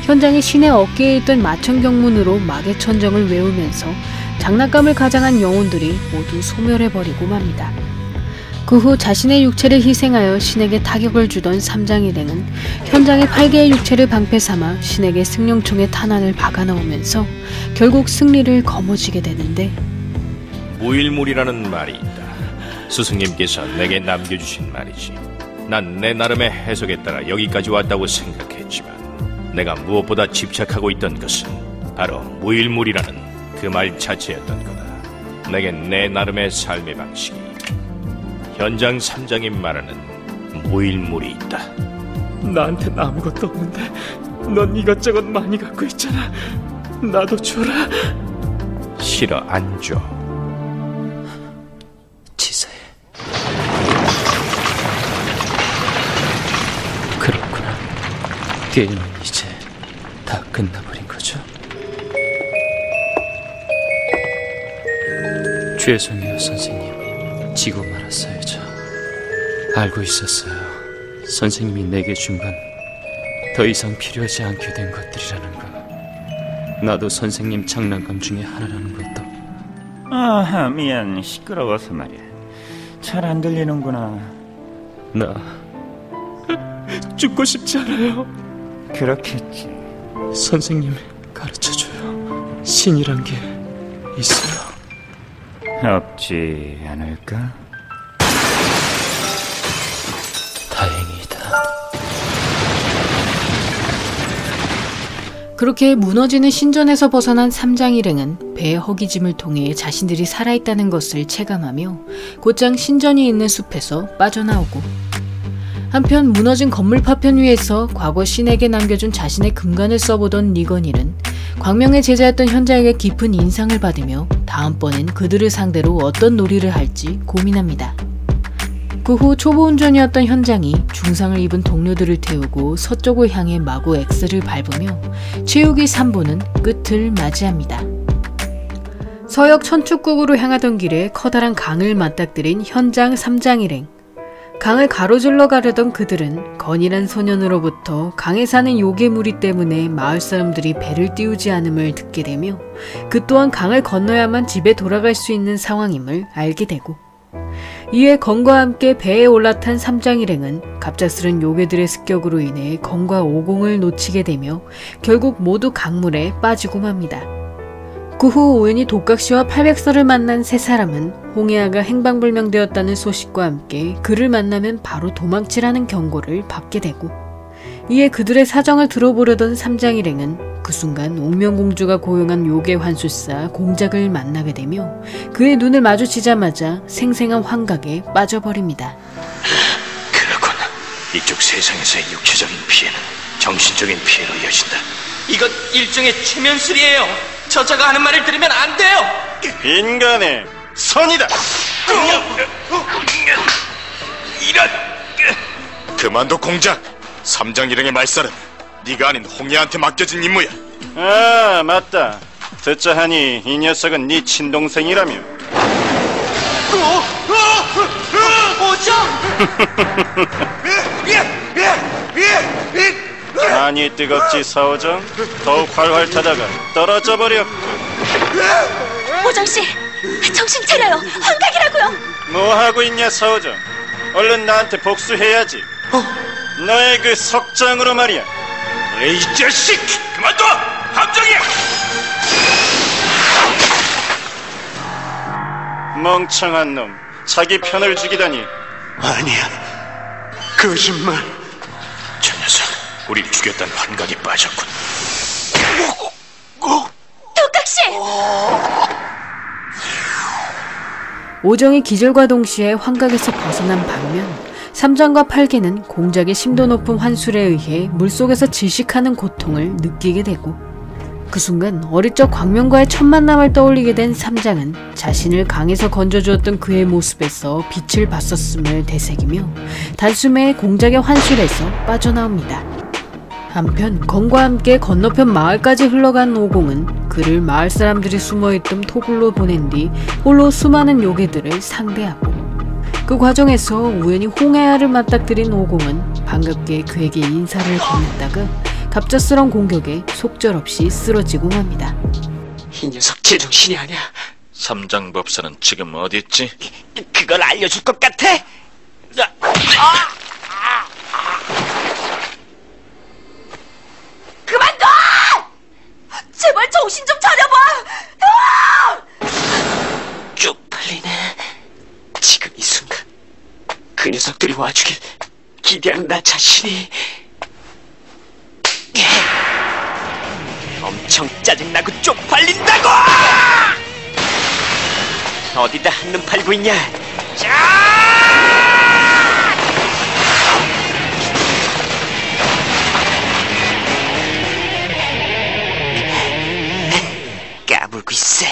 현장이 신의 어깨에 있던 마천경문으로 마계 천정을 외우면서 장난감을 가장한 영혼들이 모두 소멸해버리고 맙니다. 그 후 자신의 육체를 희생하여 신에게 타격을 주던 삼장일행은 현장의 8개의 육체를 방패 삼아 신에게 승룡총의 탄환을 박아넣으면서 결국 승리를 거머쥐게 되는데, 무일물이라는 말이 있다. 스승님께서 내게 남겨주신 말이지. 난 내 나름의 해석에 따라 여기까지 왔다고 생각했지만 내가 무엇보다 집착하고 있던 것은 바로 무일물이라는 그 말 자체였던 거다. 내겐 내 나름의 삶의 방식이, 현장 삼장이 말하는 무일물이 있다. 나한텐 아무것도 없는데 넌 이것저것 많이 갖고 있잖아. 나도 줘라. 싫어, 안 줘. 치사해. 그렇구나. 게임은 이제 다 끝나버린 거죠? 죄송해요, 선생님. 지고 말았어야죠. 알고 있었어요. 선생님이 내게 준 건 더 이상 필요하지 않게 된 것들이라는 거. 나도 선생님 장난감 중에 하나라는 것도. 아하, 미안. 시끄러워서 말이야. 잘 안 들리는구나. 나 죽고 싶지 않아요. 그렇겠지. 선생님 가르쳐줘요. 신이란 게 있어요. 없지 않을까? 다행이다. 그렇게 무너지는 신전에서 벗어난 삼장일행은 배의 허기짐을 통해 자신들이 살아있다는 것을 체감하며 곧장 신전이 있는 숲에서 빠져나오고, 한편 무너진 건물 파편 위에서 과거 신에게 남겨준 자신의 금관을 써보던 니건일은 광명의 제자였던 현장에게 깊은 인상을 받으며 다음번엔 그들을 상대로 어떤 놀이를 할지 고민합니다. 그 후 초보 운전이었던 현장이 중상을 입은 동료들을 태우고 서쪽을 향해 마구 X를 밟으며 최후기 3부는 끝을 맞이합니다. 서역 천축국으로 향하던 길에 커다란 강을 맞닥뜨린 현장 삼장일행. 강을 가로질러 가려던 그들은 건이란 소년으로부터 강에 사는 요괴무리 때문에 마을 사람들이 배를 띄우지 않음을 듣게 되며 그 또한 강을 건너야만 집에 돌아갈 수 있는 상황임을 알게 되고, 이에 건과 함께 배에 올라탄 삼장일행은 갑작스런 요괴들의 습격으로 인해 건과 오공을 놓치게 되며 결국 모두 강물에 빠지고 맙니다. 그 후 우연히 독각시와 팔백설을 만난 세 사람은 홍해아가 행방불명되었다는 소식과 함께 그를 만나면 바로 도망치라는 경고를 받게 되고, 이에 그들의 사정을 들어보려던 삼장일행은 그 순간 옥명공주가 고용한 요괴 환술사 공작을 만나게 되며 그의 눈을 마주치자마자 생생한 환각에 빠져버립니다. 그렇군. 이쪽 세상에서의 육체적인 피해는 정신적인 피해로 이어진다. 이건 일종의 최면술이에요. 저자가 하는 말을 들으면 안 돼요. 인간의 선이다. 이런. 그만둬 공작. 삼장일행의 말살은 네가 아닌 홍해한테 맡겨진 임무야. 아, 맞다. 듣자 하니 이 녀석은 네 친동생이라며. 많이 뜨겁지 사오정? 더욱 활활 타다가 떨어져 버렸고. 오정씨, 정신 차려요. 환각이라고요. 뭐 하고 있냐 사오정? 얼른 나한테 복수해야지. 너의 그 석장으로 말이야. 이 자식! 그만둬! 함정이야! 멍청한 놈, 자기 편을 죽이다니. 아니야, 거짓말. 저 녀석, 우릴 죽였다는 환각에 빠졌군. 독각씨! 오정이 기절과 동시에 환각에서 벗어난 반면 삼장과 팔개는 공작의 심도 높은 환술에 의해 물속에서 질식하는 고통을 느끼게 되고, 그 순간 어릴 적 광명과의 첫 만남을 떠올리게 된 삼장은 자신을 강에서 건져주었던 그의 모습에서 빛을 봤었음을 되새기며 단숨에 공작의 환술에서 빠져나옵니다. 한편 검과 함께 건너편 마을까지 흘러간 오공은 그를 마을 사람들이 숨어있던 토굴로 보낸 뒤 홀로 수많은 요괴들을 상대하고, 그 과정에서 우연히 홍해아를 맞닥뜨린 오공은 반갑게 그에게 인사를 건넸다가 갑작스런 공격에 속절없이 쓰러지고 맙니다. 이 녀석 제정신이 아니야. 삼장법사는 지금 어디 있지? 그걸 알려줄 것 같아? 그만둬! 제발 정신 좀 차려봐! 쪽팔리네. 지금 이 순간 그 녀석들이 와주길 기대하는 나 자신이 엄청 짜증나고 쪽팔린다고! 어디다 한눈 팔고 있냐? 까불고 있어.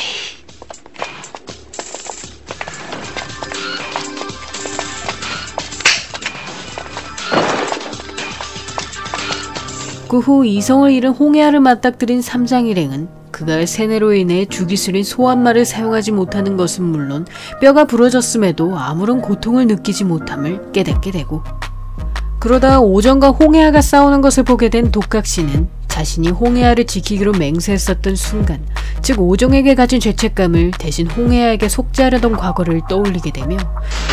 그 후 이성을 잃은 홍해아를 맞닥뜨린 삼장일행은 그가 세뇌로 인해 주기술인 소환말을 사용하지 못하는 것은 물론 뼈가 부러졌음에도 아무런 고통을 느끼지 못함을 깨닫게 되고, 그러다 오정과 홍해아가 싸우는 것을 보게 된 독각씨는 자신이 홍해아를 지키기로 맹세했었던 순간, 즉 오정에게 가진 죄책감을 대신 홍해아에게 속죄하려던 과거를 떠올리게 되며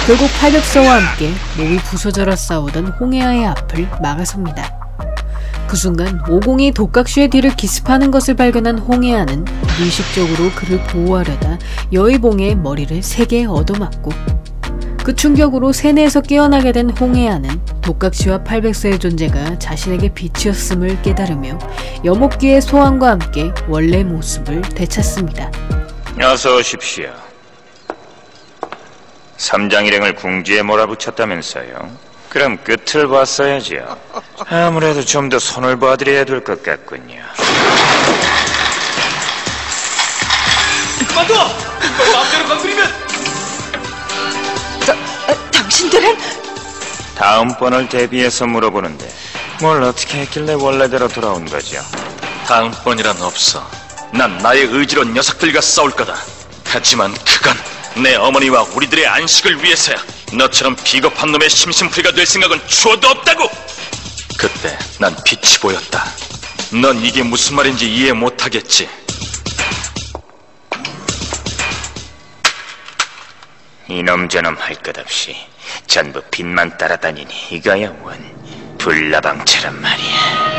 결국 팔백서와 함께 몸이 부서져라 싸우던 홍해아의 앞을 막아섭니다. 그 순간 오공이 독각씨의 뒤를 기습하는 것을 발견한 홍해아는 무의식적으로 그를 보호하려다 여의봉의 머리를 3개 얻어맞고, 그 충격으로 세뇌에서 깨어나게 된 홍해아는 독각씨와 팔백서의 존재가 자신에게 빛이었음을 깨달으며 여목기의 소환과 함께 원래 모습을 되찾습니다. 어서 오십시오. 삼장일행을 궁지에 몰아붙였다면서요? 그럼 끝을 봤어야지요. 아무래도 좀 더 손을 봐드려야 될 것 같군요. 그만둬! 이걸 마음대로 건드리면! 당신들은? 다음번을 대비해서 물어보는데 뭘 어떻게 했길래 원래대로 돌아온 거죠? 다음번이란 없어. 난 나의 의지로 녀석들과 싸울 거다. 하지만 그건 내 어머니와 우리들의 안식을 위해서야. 너처럼 비겁한 놈의 심심풀이가 될 생각은 추워도 없다고! 그때 난 빛이 보였다. 넌 이게 무슨 말인지 이해 못하겠지. 이놈 저놈 할 것 없이 전부 빛만 따라다니니 이거야 원 불나방처럼 말이야.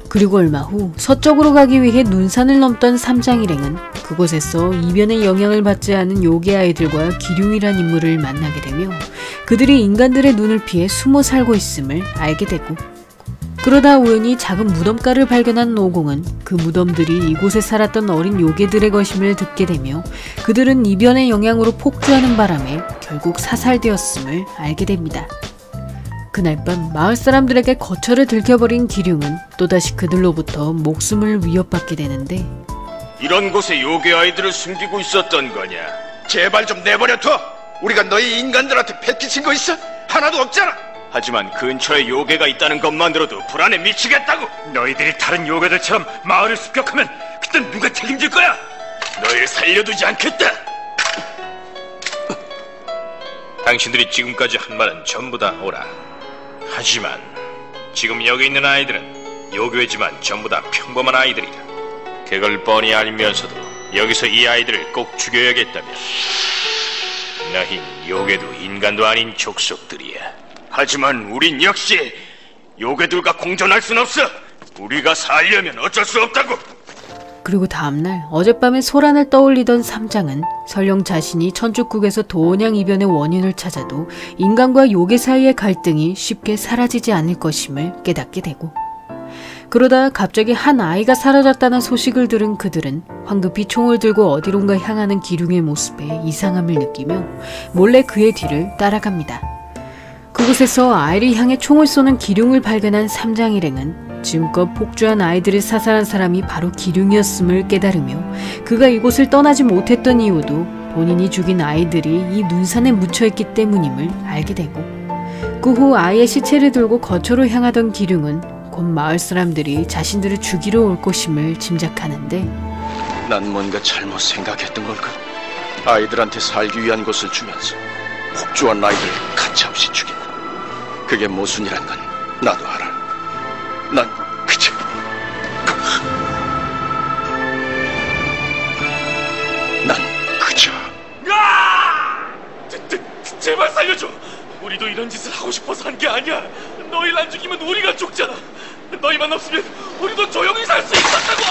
그리고 얼마 후 서쪽으로 가기 위해 눈산을 넘던 삼장일행은 그곳에서 이변의 영향을 받지 않은 요괴 아이들과 기룡이란 인물을 만나게 되며 그들이 인간들의 눈을 피해 숨어 살고 있음을 알게 되고, 그러다 우연히 작은 무덤가를 발견한 오공은 그 무덤들이 이곳에 살았던 어린 요괴들의 것임을 듣게 되며 그들은 이변의 영향으로 폭주하는 바람에 결국 사살되었음을 알게 됩니다. 그날 밤 마을 사람들에게 거처를 들켜버린 기룡은 또다시 그들로부터 목숨을 위협받게 되는데, 이런 곳에 요괴 아이들을 숨기고 있었던 거냐? 제발 좀 내버려둬! 우리가 너희 인간들한테 패기친 거 있어? 하나도 없잖아! 하지만 근처에 요괴가 있다는 것만 들어도 불안에 미치겠다고! 너희들이 다른 요괴들처럼 마을을 습격하면 그땐 누가 책임질 거야? 너희를 살려두지 않겠다! 당신들이 지금까지 한 말은 전부 다 옳아. 하지만 지금 여기 있는 아이들은 요괴지만 전부 다 평범한 아이들이다. 그걸 뻔히 알면서도 여기서 이 아이들을 꼭 죽여야겠다면 너희 요괴도 인간도 아닌 족속들이야. 하지만 우린 역시 요괴들과 공존할 순 없어! 우리가 살려면 어쩔 수 없다고! 그리고 다음날 어젯밤에 소란을 떠올리던 삼장은 설령 자신이 천축국에서 도원양 이변의 원인을 찾아도 인간과 요괴 사이의 갈등이 쉽게 사라지지 않을 것임을 깨닫게 되고, 그러다 갑자기 한 아이가 사라졌다는 소식을 들은 그들은 황급히 총을 들고 어디론가 향하는 기룡의 모습에 이상함을 느끼며 몰래 그의 뒤를 따라갑니다. 그곳에서 아이를 향해 총을 쏘는 기룡을 발견한 삼장일행은 지금껏 폭주한 아이들을 사살한 사람이 바로 기룡이었음을 깨달으며 그가 이곳을 떠나지 못했던 이유도 본인이 죽인 아이들이 이 눈산에 묻혀있기 때문임을 알게 되고, 그 후 아이의 시체를 들고 거처로 향하던 기룡은 곧 마을 사람들이 자신들을 죽이러 올 것임을 짐작하는데, 난 뭔가 잘못 생각했던 걸까? 아이들한테 살기 위한 것을 주면서 폭주한 아이들을 가차없이 죽인다. 그게 모순이란 건 나도 알아. 난 그저 제발 살려줘. 우리도 이런 짓을 하고 싶어서 한 게 아니야. 너희를 안 죽이면 우리가 죽잖아. 너희만 없으면 우리도 조용히 살 수 있었다고.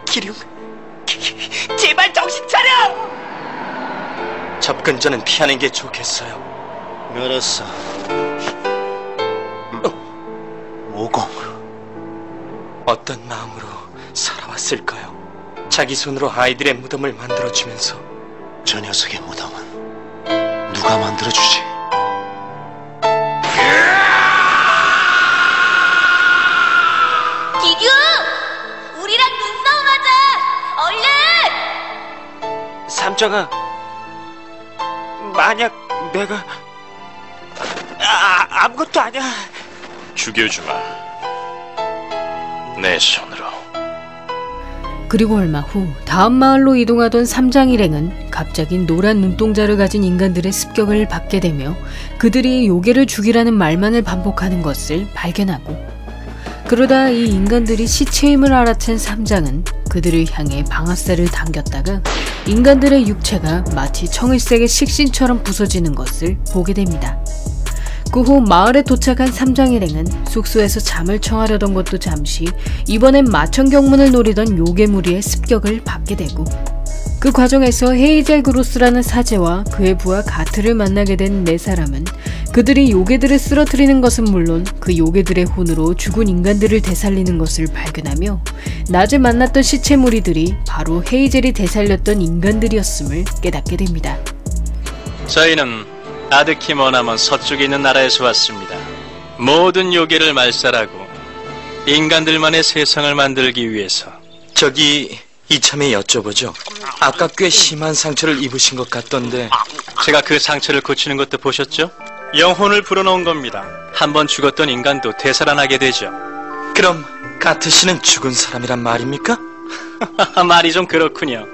기룡, 제발 정신 차려! 접근전은 피하는 게 좋겠어요. 알았어. 오공. 어떤 마음으로 살아왔을까요? 자기 손으로 아이들의 무덤을 만들어주면서. 저 녀석의 무덤은 누가 만들어주지? 기규! 우리랑 눈싸움하자! 얼른! 삼장아, 만약 내가 아무것도 아니야. 죽여주마. 내 손으로. 그리고 얼마 후 다음 마을로 이동하던 삼장일행은 갑자기 노란 눈동자를 가진 인간들의 습격을 받게 되며 그들이 요괴를 죽이라는 말만을 반복하는 것을 발견하고, 그러다 이 인간들이 시체임을 알아챈 삼장은 그들을 향해 방아쇠를 당겼다가 인간들의 육체가 마치 청일색의 식신처럼 부서지는 것을 보게 됩니다. 그 후 마을에 도착한 삼장일행은 숙소에서 잠을 청하려던 것도 잠시 이번엔 마천경문을 노리던 요괴 무리의 습격을 받게 되고, 그 과정에서 헤이젤 그로스라는 사제와 그의 부하 가트를 만나게 된 네 사람은 그들이 요괴들을 쓰러뜨리는 것은 물론 그 요괴들의 혼으로 죽은 인간들을 되살리는 것을 발견하며 낮에 만났던 시체 무리들이 바로 헤이젤이 되살렸던 인간들이었음을 깨닫게 됩니다. 저희는 아드키 머나먼 서쪽에 있는 나라에서 왔습니다. 모든 요괴를 말살하고 인간들만의 세상을 만들기 위해서. 저기 이참에 여쭤보죠. 아까 꽤 심한 상처를 입으신 것 같던데. 제가 그 상처를 고치는 것도 보셨죠? 영혼을 불어넣은 겁니다. 한번 죽었던 인간도 되살아나게 되죠. 그럼 가트 씨는 죽은 사람이란 말입니까? 말이 좀 그렇군요.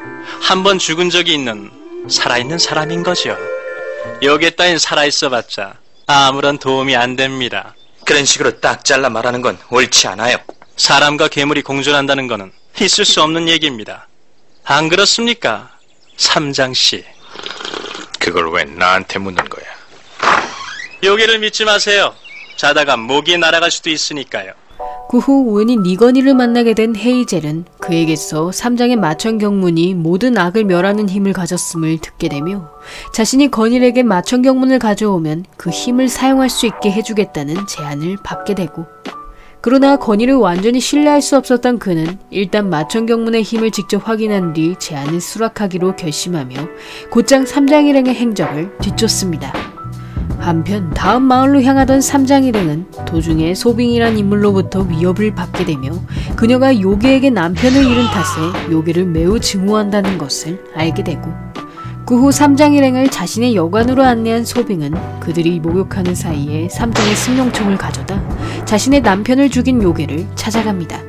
한번 죽은 적이 있는 살아있는 사람인 거죠. 요괴 따윈 살아있어봤자 아무런 도움이 안 됩니다. 그런 식으로 딱 잘라 말하는 건 옳지 않아요. 사람과 괴물이 공존한다는 거는 있을 수 없는 얘기입니다. 안 그렇습니까, 삼장씨? 그걸 왜 나한테 묻는 거야? 요괴를 믿지 마세요. 자다가 목이 날아갈 수도 있으니까요. 그 후 우연히 니거니를 만나게 된 헤이젤은 그에게서 삼장의 마천경문이 모든 악을 멸하는 힘을 가졌음을 듣게 되며 자신이 건일에게 마천경문을 가져오면 그 힘을 사용할 수 있게 해주겠다는 제안을 받게 되고, 그러나 건일을 완전히 신뢰할 수 없었던 그는 일단 마천경문의 힘을 직접 확인한 뒤 제안을 수락하기로 결심하며 곧장 삼장일행의 행적을 뒤쫓습니다. 한편 다음 마을로 향하던 삼장일행은 도중에 소빙이란 인물로부터 위협을 받게 되며 그녀가 요괴에게 남편을 잃은 탓에 요괴를 매우 증오한다는 것을 알게 되고, 그 후 삼장일행을 자신의 여관으로 안내한 소빙은 그들이 목욕하는 사이에 삼장의 승용총을 가져다 자신의 남편을 죽인 요괴를 찾아갑니다.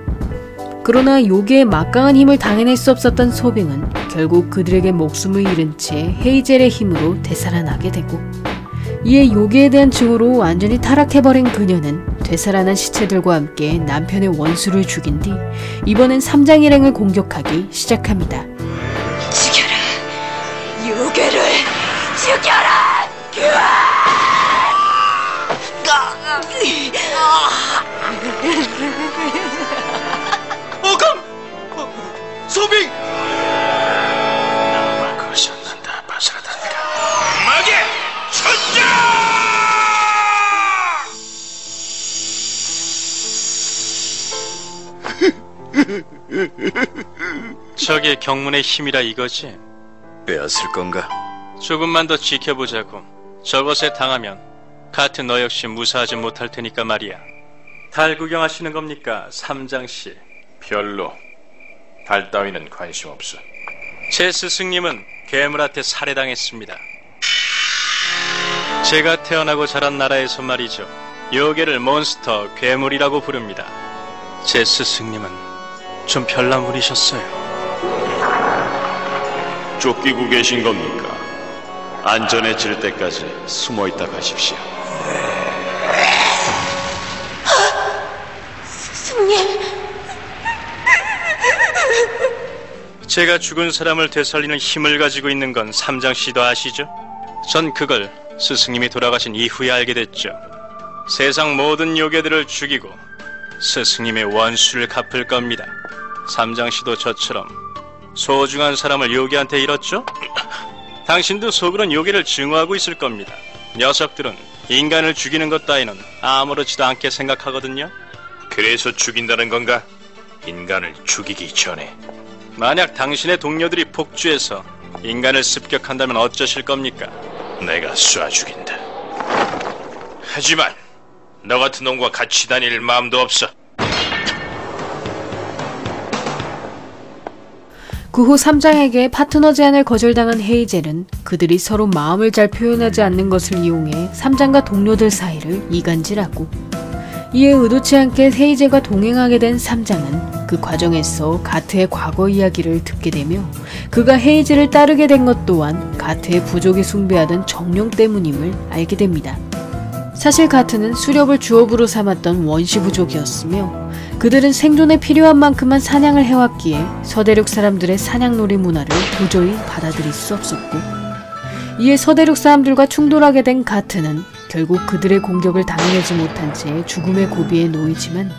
그러나 요괴의 막강한 힘을 당해낼 수 없었던 소빙은 결국 그들에게 목숨을 잃은 채 헤이젤의 힘으로 되살아나게 되고, 이에 요괴에 대한 증오로 완전히 타락해버린 그녀는 되살아난 시체들과 함께 남편의 원수를 죽인 뒤 이번엔 삼장일행을 공격하기 시작합니다. 죽여라! 요괴를 죽여라! 오감! 소빙! 거셨는다, 바스라단가. 마계! 천자! 저게 경문의 힘이라 이거지? 빼앗을 건가? 조금만 더 지켜보자고. 저것에 당하면 같은 너 역시 무사하지 못할 테니까 말이야. 달 구경하시는 겁니까, 삼장씨? 별로. 달 따위는 관심 없어. 제 스승님은 괴물한테 살해당했습니다. 제가 태어나고 자란 나라에서 말이죠. 요괴를 몬스터, 괴물이라고 부릅니다. 제 스승님은 좀 별난 분이셨어요. 쫓기고 계신 겁니까? 안전해질 때까지 숨어있다 가십시오. 스승님. 제가 죽은 사람을 되살리는 힘을 가지고 있는 건 삼장씨도 아시죠? 전 그걸 스승님이 돌아가신 이후에 알게 됐죠. 세상 모든 요괴들을 죽이고 스승님의 원수를 갚을 겁니다. 삼장씨도 저처럼 소중한 사람을 요괴한테 잃었죠? 당신도 속으론 요괴를 증오하고 있을 겁니다. 녀석들은 인간을 죽이는 것 따위는 아무렇지도 않게 생각하거든요. 그래서 죽인다는 건가? 인간을 죽이기 전에. 만약 당신의 동료들이 폭주해서 인간을 습격한다면 어쩌실 겁니까? 내가 쏴 죽인다. 하지만 너 같은 놈과 같이 다닐 마음도 없어. 그 후 삼장에게 파트너 제안을 거절당한 헤이젤은 그들이 서로 마음을 잘 표현하지 않는 것을 이용해 삼장과 동료들 사이를 이간질하고, 이에 의도치 않게 헤이젤과 동행하게 된 삼장은 그 과정에서 가트의 과거 이야기를 듣게 되며 그가 헤이젤을 따르게 된 것 또한 가트의 부족이 숭배하던 정령 때문임을 알게 됩니다. 사실 가트는 수렵을 주업으로 삼았던 원시 부족이었으며 그들은 생존에 필요한 만큼만 사냥을 해왔기에 서대륙 사람들의 사냥놀이 문화를 도저히 받아들일 수 없었고, 이에 서대륙 사람들과 충돌하게 된 가트는 결국 그들의 공격을 당해내지 못한 채 죽음의 고비에 놓이지만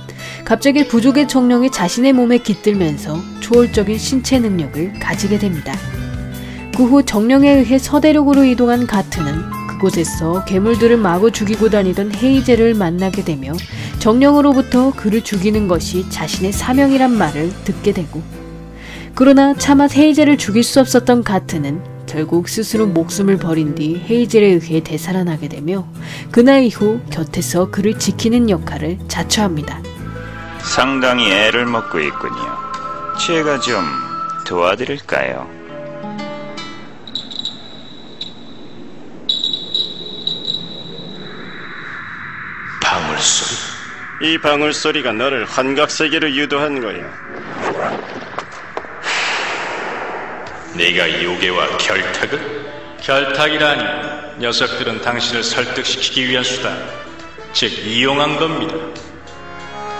갑자기 부족의 정령이 자신의 몸에 깃들면서 초월적인 신체 능력을 가지게 됩니다. 그 후 정령에 의해 서대륙으로 이동한 가트는 그곳에서 괴물들을 마구 죽이고 다니던 헤이젤을 만나게 되며 정령으로부터 그를 죽이는 것이 자신의 사명이란 말을 듣게 되고, 그러나 차마 헤이젤을 죽일 수 없었던 가트는 결국 스스로 목숨을 버린 뒤 헤이젤에 의해 되살아나게 되며 그날 이후 곁에서 그를 지키는 역할을 자처합니다. 상당히 애를 먹고 있군요. 제가 좀 도와드릴까요? 방울소리? 이 방울소리가 너를 환각세계로 유도한 거야. 네가 요괴와 결탁을? 결탁이라니, 녀석들은 당신을 설득시키기 위한 수단, 즉 이용한 겁니다.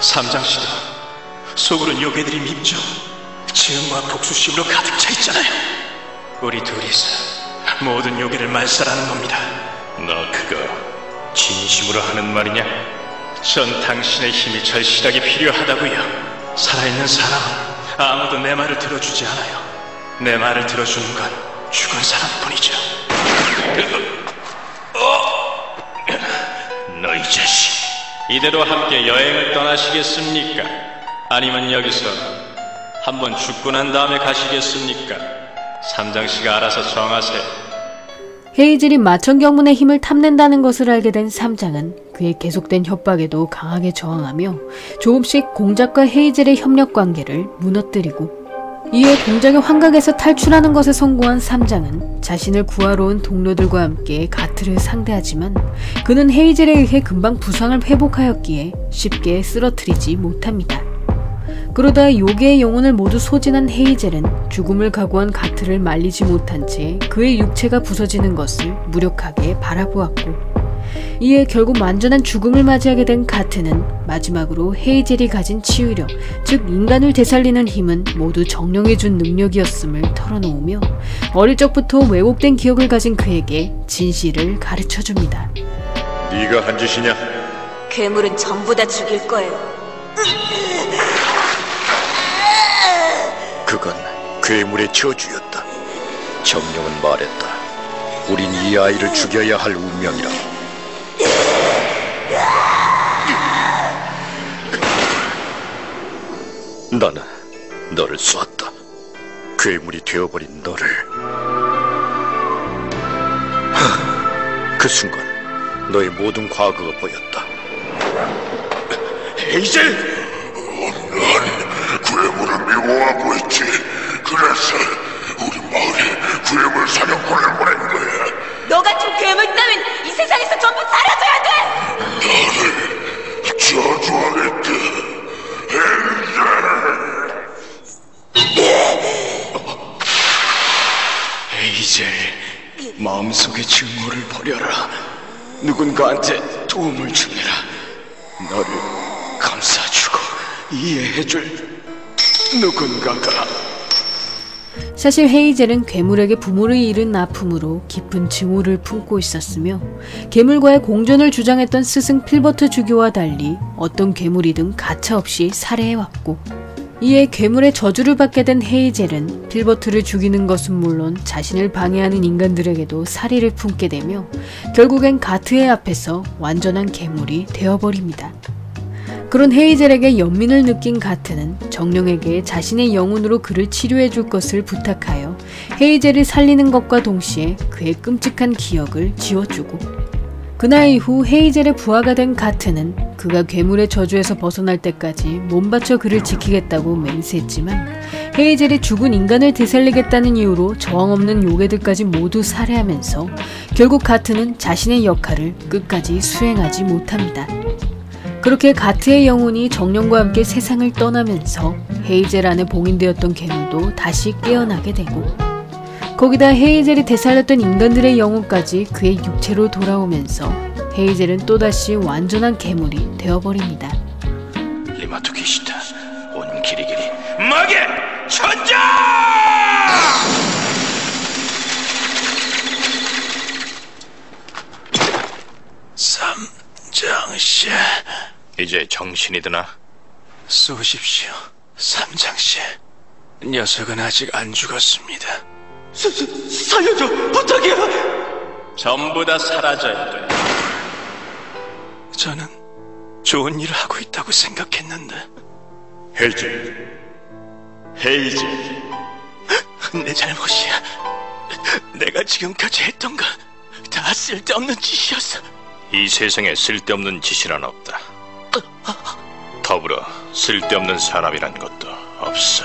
삼장씨도 속으론 요괴들이 밉죠. 지음과 복수심으로 가득 차 있잖아요. 우리 둘이서 모든 요괴를 말살하는 겁니다. 너 그거 진심으로 하는 말이냐? 전 당신의 힘이 절실하게 필요하다고요. 살아있는 사람은 아무도 내 말을 들어주지 않아요. 내 말을 들어주는 건 죽은 사람뿐이죠. 너희 자식, 이대로 함께 여행을 떠나시겠습니까? 아니면 여기서 한번 죽고 난 다음에 가시겠습니까? 삼장씨가 알아서 정하세요. 헤이즐이 마천경문의 힘을 탐낸다는 것을 알게 된 삼장은 그의 계속된 협박에도 강하게 저항하며 조금씩 공작과 헤이즐의 협력 관계를 무너뜨리고, 이에 공작의 환각에서 탈출하는 것에 성공한 삼장은 자신을 구하러 온 동료들과 함께 가트를 상대하지만 그는 헤이즐에 의해 금방 부상을 회복하였기에 쉽게 쓰러뜨리지 못합니다. 그러다 요괴의 영혼을 모두 소진한 헤이즐은 죽음을 각오한 가트를 말리지 못한 채 그의 육체가 부서지는 것을 무력하게 바라보았고, 이에 결국 완전한 죽음을 맞이하게 된 가트는 마지막으로 헤이즐이 가진 치유력, 즉 인간을 되살리는 힘은 모두 정령이 준 능력이었음을 털어놓으며 어릴 적부터 왜곡된 기억을 가진 그에게 진실을 가르쳐줍니다. 네가 한 짓이냐? 괴물은 전부 다 죽일 거예요. 그건 괴물의 저주였다. 정령은 말했다. 우린 이 아이를 죽여야 할 운명이라. 나는 너를 쏘았다. 괴물이 되어버린 너를. 그 순간 너의 모든 과거가 보였다. 헤이젤! 난 괴물을 미워하고 있지. 그래서 우리 마을에 괴물 사냥꾼을 보낸 거야. 너 같은 괴물 따윈 이 세상에서 전부 사라져야 돼! 나를 저주하겠다. 헤이젤, 마음속의 증오를 버려라. 누군가한테 도움을 주느라. 너를 감싸주고 이해해줄 누군가가. 사실 헤이젤은 괴물에게 부모를 잃은 아픔으로 깊은 증오를 품고 있었으며 괴물과의 공존을 주장했던 스승 필버트 주교와 달리 어떤 괴물이든 가차없이 살해해왔고, 이에 괴물의 저주를 받게 된 헤이젤은 필버트를 죽이는 것은 물론 자신을 방해하는 인간들에게도 살의를 품게 되며 결국엔 가트의 앞에서 완전한 괴물이 되어버립니다. 그런 헤이젤에게 연민을 느낀 가트는 정령에게 자신의 영혼으로 그를 치료해줄 것을 부탁하여 헤이젤을 살리는 것과 동시에 그의 끔찍한 기억을 지워주고, 그날 이후 헤이젤의 부하가 된 가트는 그가 괴물의 저주에서 벗어날 때까지 몸바쳐 그를 지키겠다고 맹세했지만 헤이젤이 죽은 인간을 되살리겠다는 이유로 저항 없는 요괴들까지 모두 살해하면서 결국 가트는 자신의 역할을 끝까지 수행하지 못합니다. 그렇게 가트의 영혼이 정령과 함께 세상을 떠나면서 헤이젤 안에 봉인되었던 괴물도 다시 깨어나게 되고, 거기다 헤이젤이 되살렸던 인간들의 영혼까지 그의 육체로 돌아오면서 헤이젤은 또다시 완전한 괴물이 되어버립니다. 리마토 기시타 온 기리기리 마계 천자! 삼장씨, 이제 정신이 드나? 쏘십시오. 삼장씨, 녀석은 아직 안 죽었습니다. 살려줘! 부탁이야! 전부 다 사라져야 돼. 저는 좋은 일을 하고 있다고 생각했는데. 헤이젤, 내 잘못이야. 내가 지금까지 했던 건 다 쓸데없는 짓이었어. 이 세상에 쓸데없는 짓이란 없다. 더불어 쓸데없는 사람이란 것도 없어.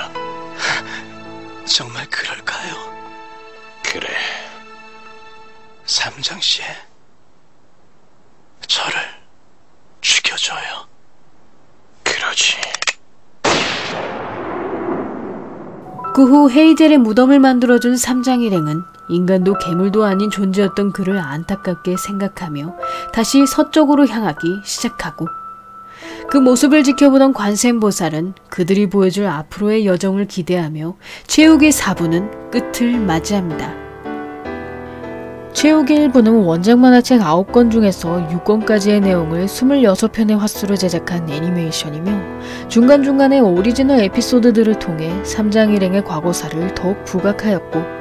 정말 그럴까요? 그래. 삼장씨, 저를 죽여줘요. 그러지. 그 후 헤이젤의 무덤을 만들어준 삼장일행은 인간도 괴물도 아닌 존재였던 그를 안타깝게 생각하며 다시 서쪽으로 향하기 시작하고, 그 모습을 지켜보던 관세음보살은 그들이 보여줄 앞으로의 여정을 기대하며 최후의 4부는 끝을 맞이합니다. 최후의 1부는 원작 만화책 9권 중에서 6권까지의 내용을 26편의 화수로 제작한 애니메이션이며 중간중간에 오리지널 에피소드들을 통해 삼장일행의 과거사를 더욱 부각하였고,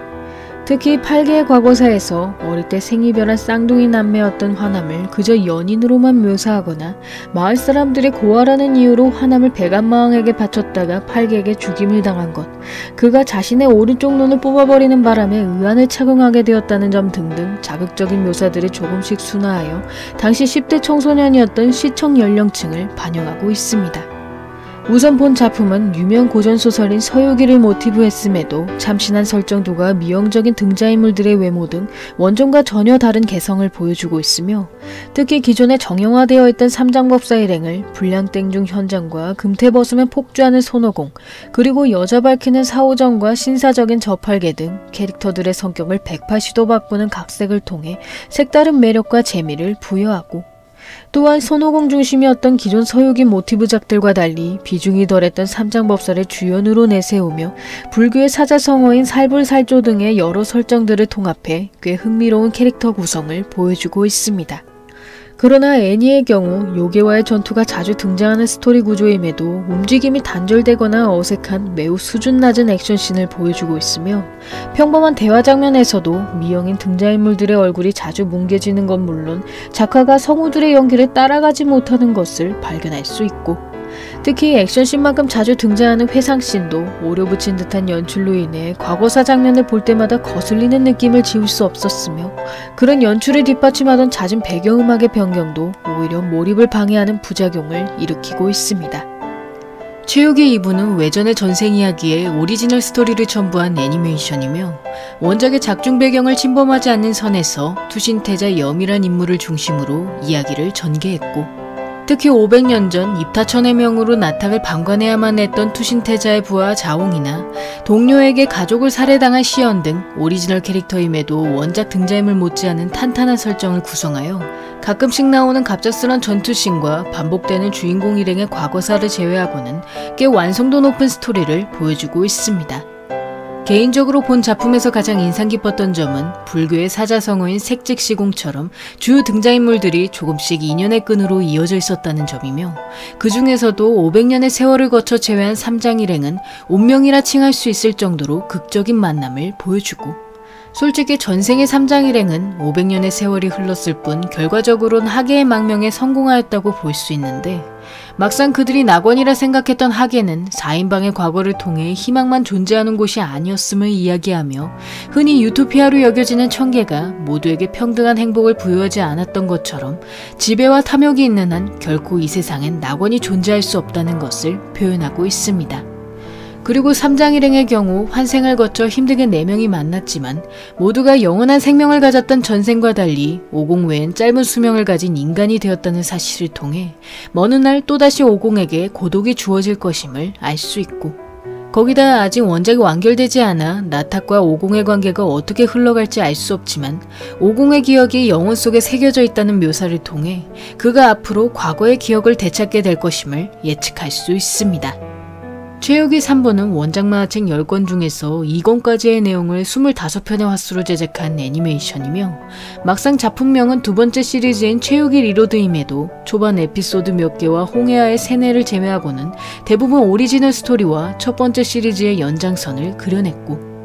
특히 8개의 과거사에서 어릴 때 생이별한 쌍둥이 남매였던 화남을 그저 연인으로만 묘사하거나 마을 사람들이 고아라는 이유로 화남을 백안마왕에게 바쳤다가 8개에게 죽임을 당한 것, 그가 자신의 오른쪽 눈을 뽑아버리는 바람에 의안을 착용하게 되었다는 점 등등 자극적인 묘사들이 조금씩 순화하여 당시 10대 청소년이었던 시청 연령층을 반영하고 있습니다. 우선 본 작품은 유명 고전소설인 서유기를 모티브 했음에도 참신한 설정도가 미형적인 등장인물들의 외모 등 원전과 전혀 다른 개성을 보여주고 있으며, 특히 기존에 정형화되어 있던 삼장법사 일행을 불량땡중 현장과 금태벗으면 폭주하는 손오공, 그리고 여자 밝히는 사오정과 신사적인 저팔계 등 캐릭터들의 성격을 180도 바꾸는 각색을 통해 색다른 매력과 재미를 부여하고, 또한 손오공 중심이었던 기존 서유기 모티브작들과 달리 비중이 덜했던 삼장법사를 주연으로 내세우며 불교의 사자성어인 살불살조 등의 여러 설정들을 통합해 꽤 흥미로운 캐릭터 구성을 보여주고 있습니다. 그러나 애니의 경우 요괴와의 전투가 자주 등장하는 스토리 구조임에도 움직임이 단절되거나 어색한 매우 수준 낮은 액션씬을 보여주고 있으며, 평범한 대화 장면에서도 미형인 등장인물들의 얼굴이 자주 뭉개지는 건 물론 작화가 성우들의 연기를 따라가지 못하는 것을 발견할 수 있고, 특히 액션씬만큼 자주 등장하는 회상씬도 오려 붙인 듯한 연출로 인해 과거사 장면을 볼 때마다 거슬리는 느낌을 지울 수 없었으며, 그런 연출을 뒷받침하던 잦은 배경음악의 변경도 오히려 몰입을 방해하는 부작용을 일으키고 있습니다. 최욱의 2부는 외전의 전생 이야기에 오리지널 스토리를 첨부한 애니메이션이며, 원작의 작중 배경을 침범하지 않는 선에서 투신태자 염이란 인물을 중심으로 이야기를 전개했고, 특히 500년 전 입타천의 명으로 나탁을 방관해야만 했던 투신태자의 부하 자옹이나 동료에게 가족을 살해당한 시연 등 오리지널 캐릭터임에도 원작 등장인물 못지않은 탄탄한 설정을 구성하여 가끔씩 나오는 갑작스런 전투씬과 반복되는 주인공 일행의 과거사를 제외하고는 꽤 완성도 높은 스토리를 보여주고 있습니다. 개인적으로 본 작품에서 가장 인상 깊었던 점은 불교의 사자성어인 색즉시공처럼 주요 등장인물들이 조금씩 인연의 끈으로 이어져 있었다는 점이며, 그 중에서도 500년의 세월을 거쳐 재회한 삼장일행은 운명이라 칭할 수 있을 정도로 극적인 만남을 보여주고, 솔직히 전생의 삼장일행은 500년의 세월이 흘렀을 뿐 결과적으로는 하계의 망명에 성공하였다고 볼 수 있는데, 막상 그들이 낙원이라 생각했던 하계는 4인방의 과거를 통해 희망만 존재하는 곳이 아니었음을 이야기하며, 흔히 유토피아로 여겨지는 천계가 모두에게 평등한 행복을 부여하지 않았던 것처럼 지배와 탐욕이 있는 한 결코 이 세상엔 낙원이 존재할 수 없다는 것을 표현하고 있습니다. 그리고 삼장일행의 경우 환생을 거쳐 힘들게 4명이 만났지만 모두가 영원한 생명을 가졌던 전생과 달리 50 외엔 짧은 수명을 가진 인간이 되었다는 사실을 통해 먼 훗날 또다시 50에게 고독이 주어질 것임을 알 수 있고, 거기다 아직 원작이 완결되지 않아 나탁과 50의 관계가 어떻게 흘러갈지 알 수 없지만 50의 기억이 영혼 속에 새겨져 있다는 묘사를 통해 그가 앞으로 과거의 기억을 되찾게 될 것임을 예측할 수 있습니다. 최욱의 3부는 원작 만화책 10권 중에서 2권까지의 내용을 25편의 화수로 제작한 애니메이션이며, 막상 작품명은 두 번째 시리즈인 최욱의 리로드임에도 초반 에피소드 몇 개와 홍해아의 세뇌를 제외하고는 대부분 오리지널 스토리와 첫 번째 시리즈의 연장선을 그려냈고,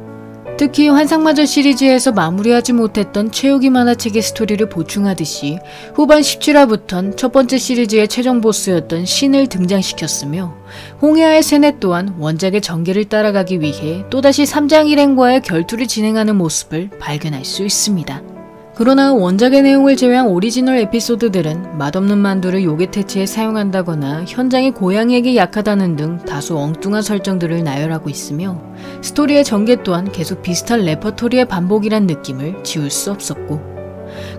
특히 환상마저 시리즈에서 마무리하지 못했던 최욱의 만화책의 스토리를 보충하듯이 후반 17화부턴 첫 번째 시리즈의 최종 보스였던 신을 등장시켰으며, 홍해아의 세뇌 또한 원작의 전개를 따라가기 위해 또다시 삼장일행과의 결투를 진행하는 모습을 발견할 수 있습니다. 그러나 원작의 내용을 제외한 오리지널 에피소드들은 맛없는 만두를 요괴 퇴치에 사용한다거나 현장이 고양이에게 약하다는 등 다소 엉뚱한 설정들을 나열하고 있으며, 스토리의 전개 또한 계속 비슷한 레퍼토리의 반복이란 느낌을 지울 수 없었고,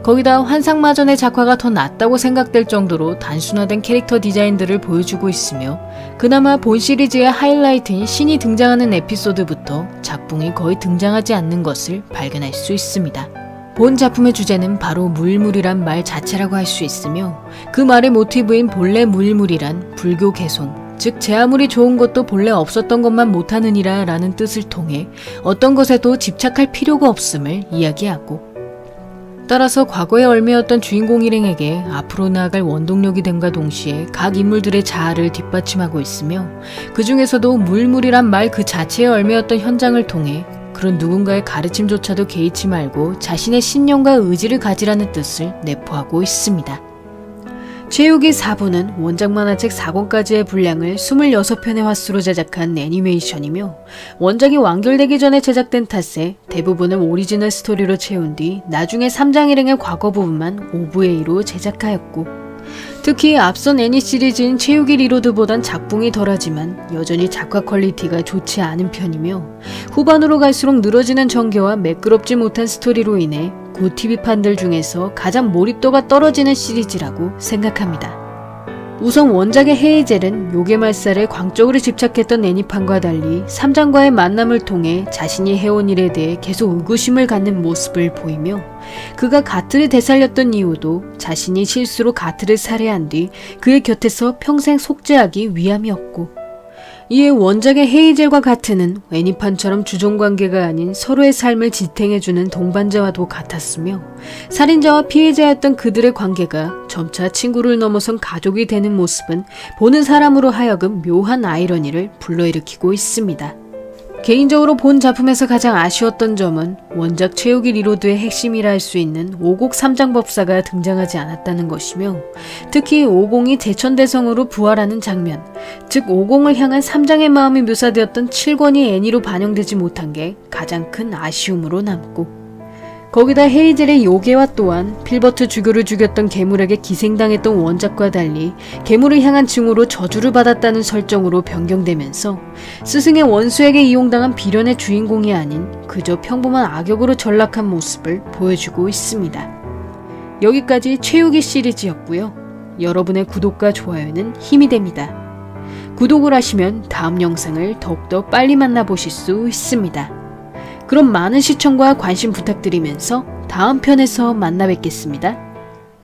거기다 환상마전의 작화가 더 낫다고 생각될 정도로 단순화된 캐릭터 디자인들을 보여주고 있으며, 그나마 본 시리즈의 하이라이트인 신이 등장하는 에피소드부터 작품이 거의 등장하지 않는 것을 발견할 수 있습니다. 본 작품의 주제는 바로 무일물이란 말 자체라고 할 수 있으며, 그 말의 모티브인 본래 무일물이란 불교 개송, 즉 제 아무리 좋은 것도 본래 없었던 것만 못하느니라 라는 뜻을 통해 어떤 것에도 집착할 필요가 없음을 이야기하고, 따라서 과거에 얽매였던 주인공 일행에게 앞으로 나아갈 원동력이 됨과 동시에 각 인물들의 자아를 뒷받침하고 있으며, 그 중에서도 무일물이란 말 그 자체에 얽매였던 현장을 통해 그런 누군가의 가르침조차도 개의치 말고 자신의 신념과 의지를 가지라는 뜻을 내포하고 있습니다. 최욱의 4부는 원작 만화책 4권까지의 분량을 26편의 화수로 제작한 애니메이션이며, 원작이 완결되기 전에 제작된 탓에 대부분을 오리지널 스토리로 채운 뒤 나중에 삼장일행의 과거 부분만 OVA로 제작하였고, 특히 앞선 애니 시리즈인 최욱의 리로드보단 작품이 덜하지만 여전히 작화 퀄리티가 좋지 않은 편이며, 후반으로 갈수록 늘어지는 전개와 매끄럽지 못한 스토리로 인해 고 TV판들 중에서 가장 몰입도가 떨어지는 시리즈라고 생각합니다. 우선 원작의 헤이젤은 요괴말살에 광적으로 집착했던 애니판과 달리 삼장과의 만남을 통해 자신이 해온 일에 대해 계속 의구심을 갖는 모습을 보이며, 그가 가트를 되살렸던 이유도 자신이 실수로 가트를 살해한 뒤 그의 곁에서 평생 속죄하기 위함이었고, 이에 원작의 헤이젤과 가트는 애니판처럼 주종관계가 아닌 서로의 삶을 지탱해주는 동반자와도 같았으며, 살인자와 피해자였던 그들의 관계가 점차 친구를 넘어선 가족이 되는 모습은 보는 사람으로 하여금 묘한 아이러니를 불러일으키고 있습니다. 개인적으로 본 작품에서 가장 아쉬웠던 점은 원작 최욱일 리로드의 핵심이라 할 수 있는 오곡 삼장법사가 등장하지 않았다는 것이며, 특히 오공이 대천대성으로 부활하는 장면, 즉 오공을 향한 삼장의 마음이 묘사되었던 7권이 애니로 반영되지 못한 게 가장 큰 아쉬움으로 남고, 거기다 헤이즐의 요괴와 또한 필버트 주교를 죽였던 괴물에게 기생당했던 원작과 달리 괴물을 향한 증오로 저주를 받았다는 설정으로 변경되면서 스승의 원수에게 이용당한 비련의 주인공이 아닌 그저 평범한 악역으로 전락한 모습을 보여주고 있습니다. 여기까지 최욱이 시리즈였고요. 여러분의 구독과 좋아요는 힘이 됩니다. 구독을 하시면 다음 영상을 더욱더 빨리 만나보실 수 있습니다. 그럼 많은 시청과 관심 부탁드리면서 다음 편에서 만나 뵙겠습니다.